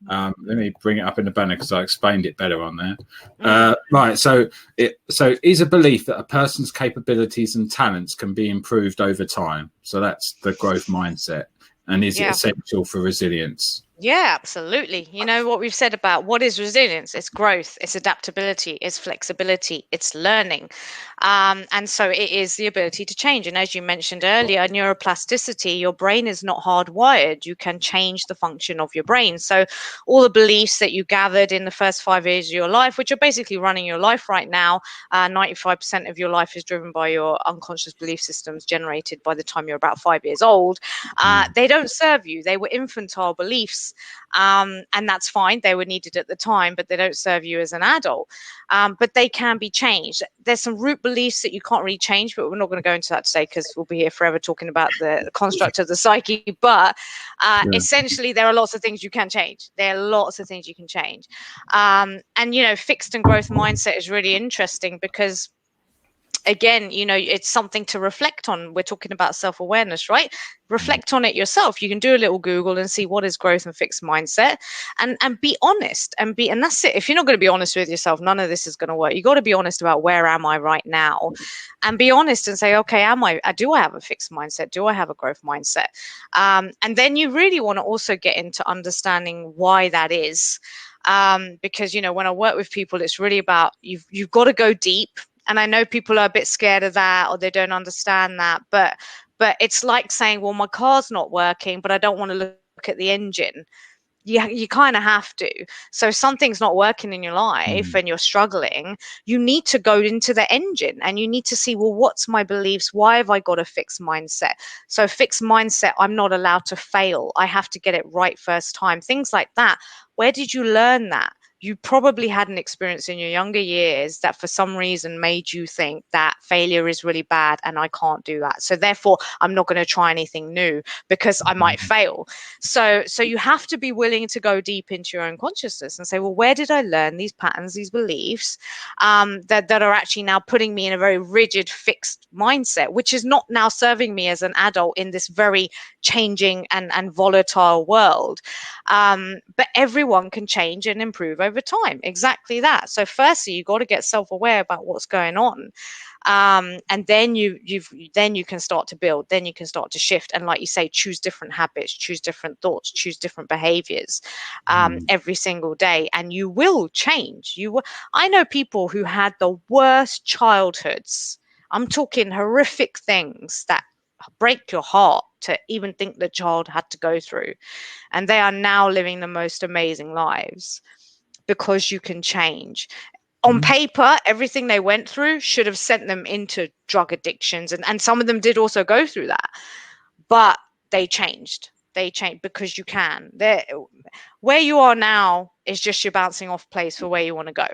let me bring it up in the banner because I explained it better on there. Right. So is a belief that a person's capabilities and talents can be improved over time. So that's the growth mindset. And is it essential for resilience? Yeah, absolutely. You know what we've said about what is resilience? It's growth, it's adaptability, it's flexibility, it's learning. And so it is the ability to change. And as you mentioned earlier, neuroplasticity, your brain is not hardwired. You can change the function of your brain. So all the beliefs that you gathered in the first 5 years of your life, which are basically running your life right now, 95% of your life is driven by your unconscious belief systems generated by the time you're about 5 years old. They don't serve you. They were infantile beliefs. And that's fine. They were needed at the time, but they don't serve you as an adult. But they can be changed. There's some root beliefs that you can't really change, but we're not going to go into that today because we'll be here forever talking about the construct of the psyche. But essentially, there are lots of things you can change. There are lots of things you can change. And, you know, fixed and growth mindset is really interesting because, again, you know, it's something to reflect on. We're talking about self-awareness, right? Reflect on it yourself. You can do a little Google and see what is growth and fixed mindset, and be honest and that's it. If you're not going to be honest with yourself, none of this is going to work. You got to be honest about where am I right now, and be honest and say, okay, do I have a fixed mindset? Do I have a growth mindset? And then you really want to also get into understanding why that is, because, you know, when I work with people, it's really about you've got to go deep. And I know people are a bit scared of that, or they don't understand that. But it's like saying, well, my car's not working, but I don't want to look at the engine. You kind of have to. So something's not working in your life and you're struggling. You need to go into the engine and you need to see, well, what's my beliefs? Why have I got a fixed mindset? So fixed mindset, I'm not allowed to fail. I have to get it right first time. Things like that. Where did you learn that? You probably had an experience in your younger years that for some reason made you think that failure is really bad and I can't do that. So therefore, I'm not going to try anything new because I might fail. So you have to be willing to go deep into your own consciousness and say, well, where did I learn these patterns, these beliefs that are actually now putting me in a very rigid, fixed mindset, which is not now serving me as an adult in this very changing and volatile world. But everyone can change and improve over over time. Exactly that. So firstly, you got to get self-aware about what's going on. And then you can start to build, then you can start to shift, and like you say, choose different habits, choose different thoughts, choose different behaviors every single day, and you will change. I know people who had the worst childhoods. I'm talking horrific things that break your heart to even think the child had to go through, and they are now living the most amazing lives because you can change. On paper, everything they went through should have sent them into drug addictions. And some of them did also go through that. But they changed. They changed because you can. Where you are now is just your bouncing off place for where you want to go.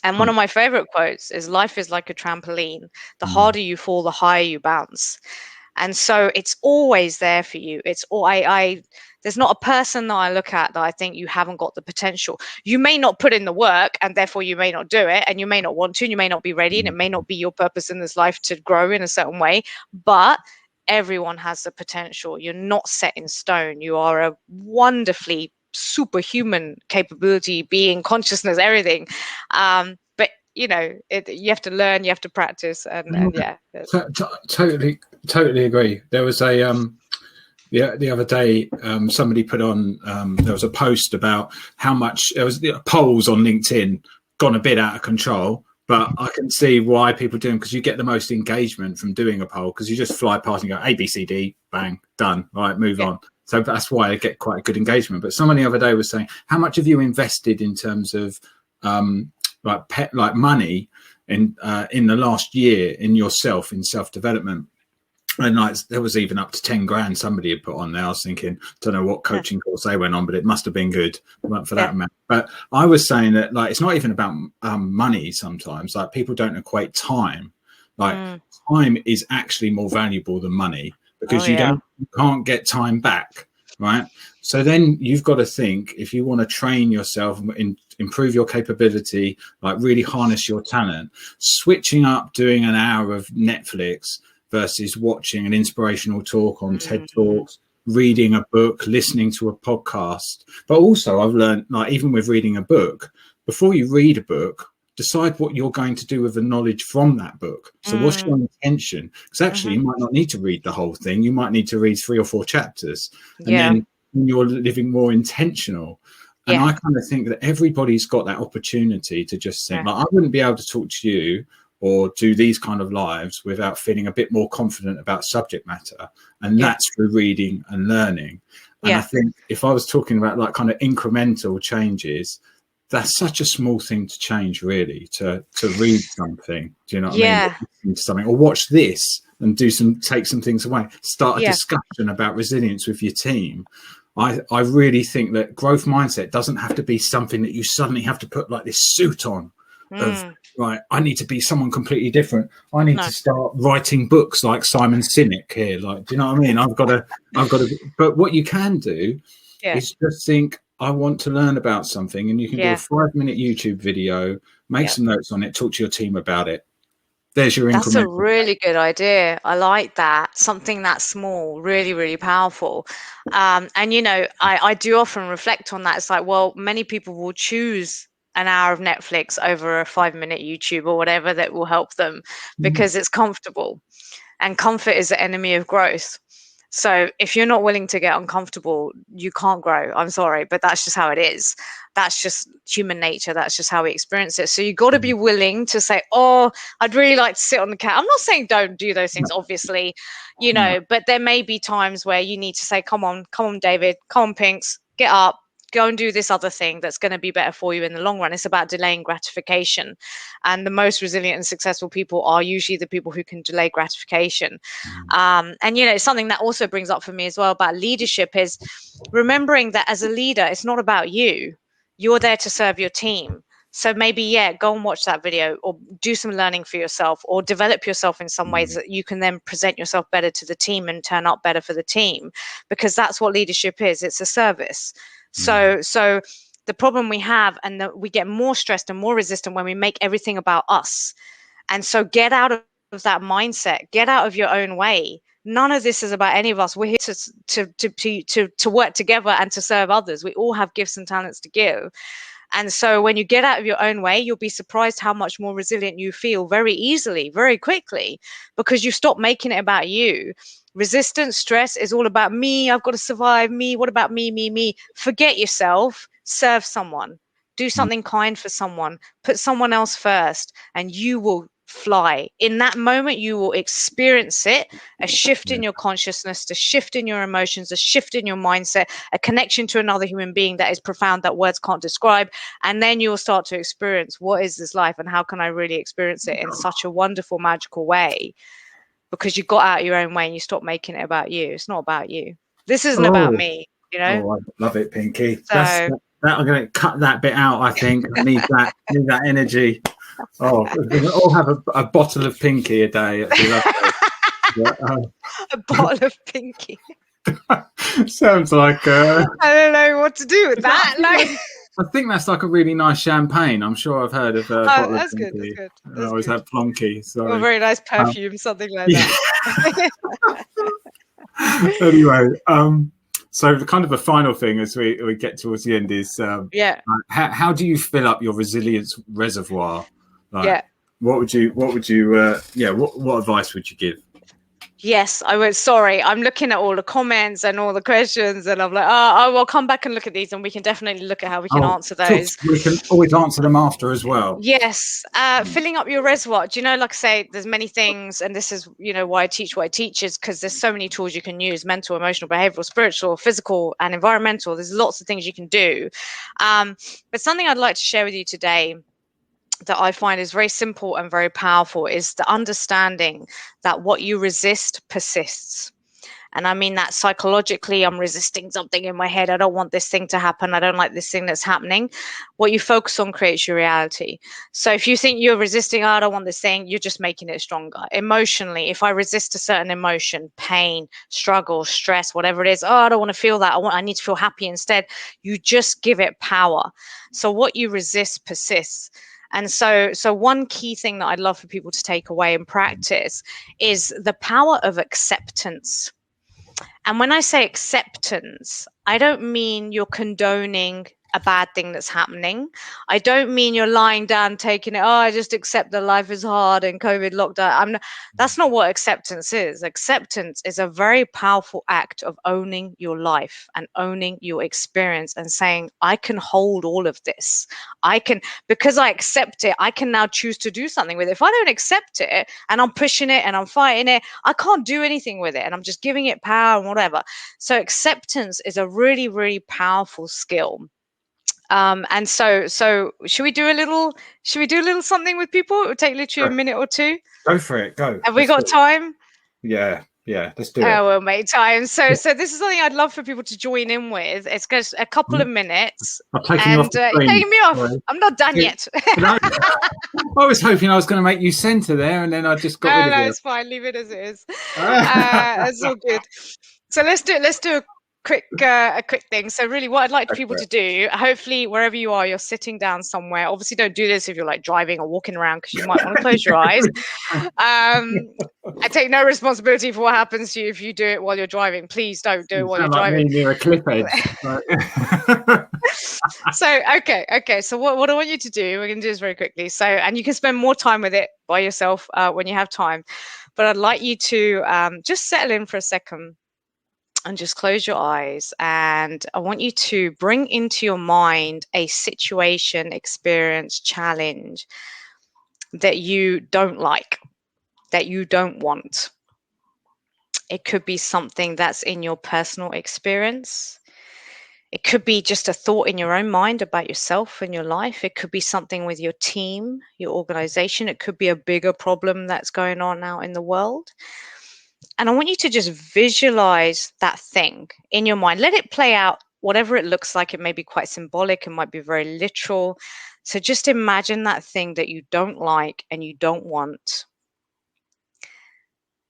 And one of my favorite quotes is, life is like a trampoline. The harder you fall, the higher you bounce. And so it's always there for you. It's all there's not a person that I look at that I think you haven't got the potential. You may not put in the work, and therefore you may not do it, and you may not want to, and you may not be ready, and it may not be your purpose in this life to grow in a certain way, but everyone has the potential. You're not set in stone. You are a wonderfully superhuman capability, being, consciousness, everything. But you you have to learn, you have to practice, and yeah. Totally agree. There was the other day, somebody put on, there was a post about how much, there was polls on LinkedIn gone a bit out of control, but I can see why people do them, because you get the most engagement from doing a poll, because you just fly past and go A, B, C, D, bang, done, right, move on. So that's why I get quite a good engagement. But someone the other day was saying, how much have you invested in terms of like money in the last year in yourself, in self-development? And like, there was even up to 10 grand somebody had put on there. I was thinking, don't know what coaching course they went on, but it must have been good for that amount. But I was saying that, like, it's not even about money sometimes. Like, people don't equate time. Like, time is actually more valuable than money, because you can't get time back, right? So then you've got to think, if you want to train yourself and improve your capability, like really harness your talent, switching up, doing an hour of Netflix versus watching an inspirational talk on TED Talks, reading a book, listening to a podcast. But also I've learned, like, even with reading a book, before you read a book, decide what you're going to do with the knowledge from that book. So what's your intention? Because actually you might not need to read the whole thing. You might need to read 3 or 4 chapters. And then you're living more intentional. And I kind of think that everybody's got that opportunity to just think, like, I wouldn't be able to talk to you or do these kind of lives without feeling a bit more confident about subject matter. And that's through reading and learning. And I think if I was talking about, like, kind of incremental changes, that's such a small thing to change, really, to read something. Do you know what I mean? Something, or watch this and take some things away. Start a discussion about resilience with your team. I really think that growth mindset doesn't have to be something that you suddenly have to put like this suit on of, right, I need to be someone completely different. I need to start writing books like Simon Sinek here. Like, do you know what I mean? I've got to, but what you can do is just think, I want to learn about something, and you can do a 5-minute YouTube video, make some notes on it, talk to your team about it. There's your increment. That's a really good idea. I like that. Something that small, really, really powerful. And, I do often reflect on that. It's like, well, many people will choose an hour of Netflix over a 5-minute YouTube or whatever that will help them because it's comfortable. And comfort is the enemy of growth. So if you're not willing to get uncomfortable, you can't grow. I'm sorry, but that's just how it is. That's just human nature. That's just how we experience it. So you got to be willing to say, oh, I'd really like to sit on the couch. I'm not saying don't do those things, obviously, but there may be times where you need to say, come on, David, come on, Pinks, get up. Go and do this other thing that's going to be better for you in the long run. It's about delaying gratification. And the most resilient and successful people are usually the people who can delay gratification. And, something that also brings up for me as well about leadership is remembering that as a leader, it's not about you. You're there to serve your team. So maybe, go and watch that video or do some learning for yourself or develop yourself in some ways that you can then present yourself better to the team and turn up better for the team, because that's what leadership is. It's a service. So the problem we have, and that we get more stressed and more resistant when we make everything about us. And so get out of that mindset, get out of your own way. None of this is about any of us. We're here to work together and to serve others. We all have gifts and talents to give. And so when you get out of your own way, you'll be surprised how much more resilient you feel very easily, very quickly, because you stop making it about you. Resistance, stress is all about me. I've got to survive. Me. What about me, me, me? Forget yourself. Serve someone. Do something kind for someone. Put someone else first, and you will fly. In that moment, you will experience it, a shift in your consciousness, a shift in your emotions, a shift in your mindset, a connection to another human being that is profound, that words can't describe. And then you'll start to experience, what is this life and how can I really experience it in such a wonderful, magical way? Because you got out of your own way and you stopped making it about you. It's not about you. This isn't about me, you know? Oh, I love it, Pinky. So, That I'm going to cut that bit out, I think. I need that energy. Oh, we'll all have a bottle of Pinky a day. It'd be lovely. A bottle of Pinky. Sounds like... I don't know what to do with that. I think that's like a really nice champagne. I'm sure I've heard of bottle that's of good. Pinky. That's good. I always have Plonky. Sorry. Or a very nice perfume, something like that. Anyway, so the kind of a final thing as we get towards the end is how do you fill up your resilience reservoir? Like, what advice would you give? Yes, I would. Sorry, I'm looking at all the comments and all the questions, and I'm like, oh, we'll come back and look at these, and we can definitely look at how we can answer those. We can always answer them after as well. Yes, filling up your reservoir. Do you know, like I say, there's many things, and this is, why I teach what I teach, is because there's so many tools you can use: mental, emotional, behavioral, spiritual, physical, and environmental. There's lots of things you can do. But something I'd like to share with you today that I find is very simple and very powerful is the understanding that what you resist persists. And I mean that psychologically. I'm resisting something in my head. I don't want this thing to happen. I don't like this thing that's happening. What you focus on creates your reality. So if you think you're resisting, I don't want this thing, you're just making it stronger. Emotionally, if I resist a certain emotion, pain, struggle, stress, whatever it is, I don't want to feel that. I need to feel happy instead. You just give it power. So what you resist persists. And so one key thing that I'd love for people to take away and practice is the power of acceptance. And when I say acceptance, I don't mean you're condoning a bad thing that's happening. I don't mean you're lying down, taking it, I just accept that life is hard and COVID lockdown. That's not what acceptance is. Acceptance is a very powerful act of owning your life and owning your experience and saying, I can hold all of this. Because I accept it, I can now choose to do something with it. If I don't accept it and I'm pushing it and I'm fighting it, I can't do anything with it and I'm just giving it power and whatever. So acceptance is a really, really powerful skill. And so should we do a little something with people? It will take literally a minute or two. Go for it. Go. Have we got time? Yeah, let's do it. We'll make time. So this is something I'd love for people to join in with. It's just a couple of minutes. I'm taking you off the screen. Taking me off. Sorry. I'm not done yet. I was hoping I was going to make you center there, and then I just got rid of it. No, it's fine. Leave it as it is. It's all good. So let's do a quick thing. So really what I'd like people to do, hopefully wherever you are, you're sitting down somewhere. Obviously don't do this if you're like driving or walking around, because you might want to close your eyes. I take no responsibility for what happens to you if you do it while you're driving. Please don't do it while you're driving. Near a cliff edge. So okay. So what I want you to do, we're going to do this very quickly. So, and you can spend more time with it by yourself when you have time. But I'd like you to just settle in for a second. And just close your eyes, and I want you to bring into your mind a situation, experience, challenge that you don't like, that you don't want. It could be something that's in your personal experience. It could be just a thought in your own mind about yourself and your life. It could be something with your team, your organization. It could be a bigger problem that's going on out in the world. And I want you to just visualize that thing in your mind. Let it play out, whatever it looks like. It may be quite symbolic. It might be very literal. So just imagine that thing that you don't like and you don't want.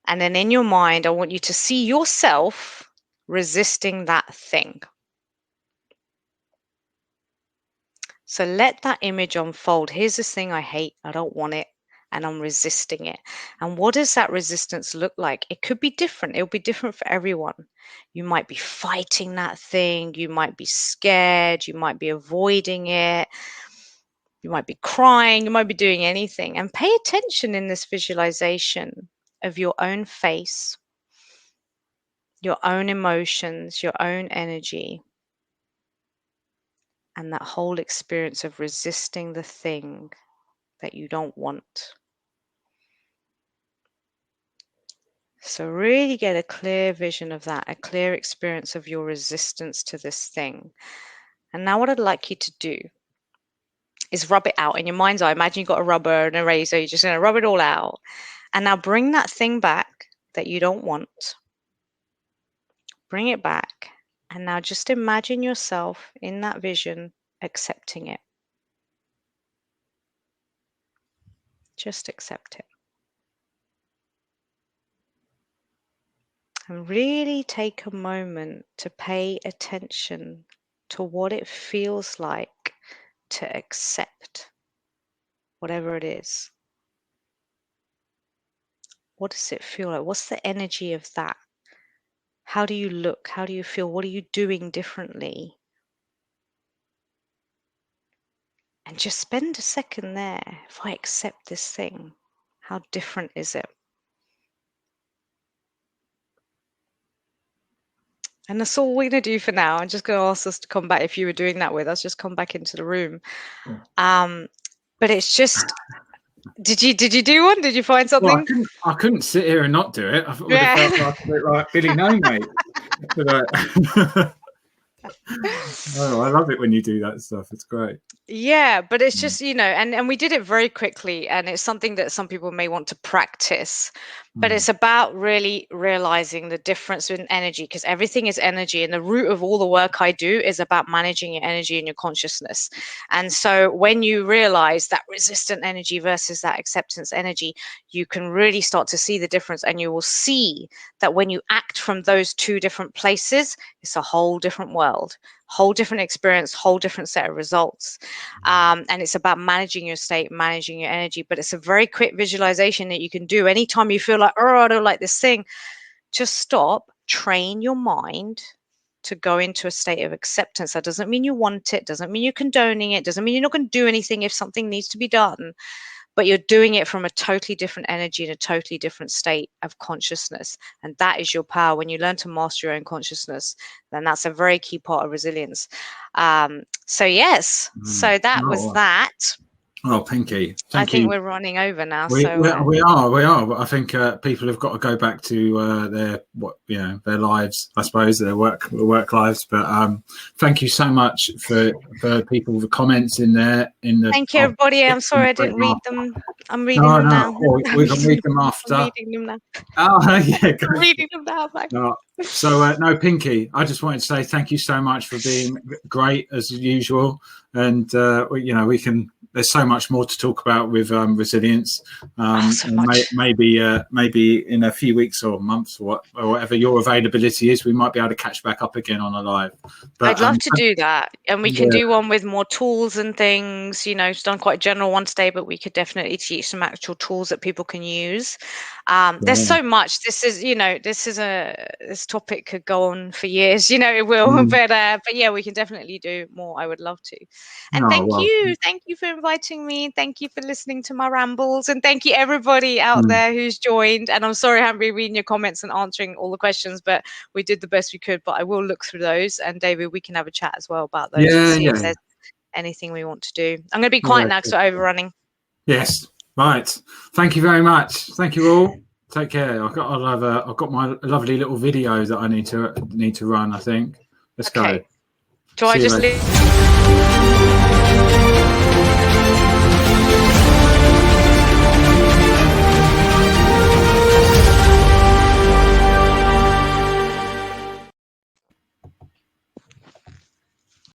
And then in your mind, I want you to see yourself resisting that thing. So let that image unfold. Here's this thing I hate. I don't want it. and I'm resisting it. And what does that resistance look like? It could be different. It'll be different for everyone. You might be fighting that thing. You might be scared. You might be avoiding it. You might be crying. You might be doing anything. And pay attention in this visualization of your own face, your own emotions, your own energy, and that whole experience of resisting the thing that you don't want. So really get a clear vision of that, a clear experience of your resistance to this thing. And now what I'd like you to do is rub it out in your mind's eye. Imagine you've got a rubber and a razor. You're just going to rub it all out. And now bring that thing back that you don't want. Bring it back. And now just imagine yourself in that vision accepting it. Just accept it. And really take a moment to pay attention to what it feels like to accept whatever it is. What does it feel like? What's the energy of that? How do you look? How do you feel? What are you doing differently? And just spend a second there. If I accept this thing, how different is it? And that's all we're going to do for now. I'm just going to ask us to come back. If you were doing that with us, just come back into the room. But it's just, did you do one? Did you find something? Well, I couldn't sit here and not do it. I would have felt like a bit like Billy No Mate. Oh, I love it when you do that stuff. It's great. Yeah, but it's just, and we did it very quickly, and it's something that some people may want to practice, but it's about really realizing the difference in energy, because everything is energy, and the root of all the work I do is about managing your energy and your consciousness. And so when you realize that resistant energy versus that acceptance energy, you can really start to see the difference, and you will see that when you act from those two different places, it's a whole different world, whole different experience, whole different set of results. And it's about managing your state, managing your energy. But it's a very quick visualization that you can do anytime you feel like, oh, I don't like this thing. Just stop, train your mind to go into a state of acceptance. That doesn't mean you want it, doesn't mean you're condoning it, doesn't mean you're not going to do anything if something needs to be done. But you're doing it from a totally different energy and a totally different state of consciousness. And that is your power. When you learn to master your own consciousness, then that's a very key part of resilience. So yes, so that was that. Oh, Pinky, I think we're running over now. We are. But I think people have got to go back to their lives, I suppose, their work lives. But thank you so much for people, the comments in there. Thank you, everybody. I'm sorry I didn't read them. I'm reading them now. We can read them after. I'm reading them now. Oh yeah, I'm reading them now. No. So Pinky, I just wanted to say thank you so much for being great as usual, and we can. There's so much more to talk about with resilience. Maybe in a few weeks or months or whatever your availability is, we might be able to catch back up again on a live. But, I'd love to do that, and we can do one with more tools and things. It's done quite a general one today, but we could definitely teach some actual tools that people can use. There's so much. This topic could go on for years. It will. But yeah, we can definitely do more. I would love to. And thank you for inviting me. Thank you for listening to my rambles, and thank you everybody out there who's joined. And I'm sorry I haven't been reading your comments and answering all the questions, but we did the best we could. But I will look through those, and David, we can have a chat as well about those and see if there's anything we want to do. I'm going to be quiet now because we're overrunning. Yes, right. Thank you very much. Thank you all. Take care. I've got my lovely little video that I need to run. I think. Let's go. Do I just leave?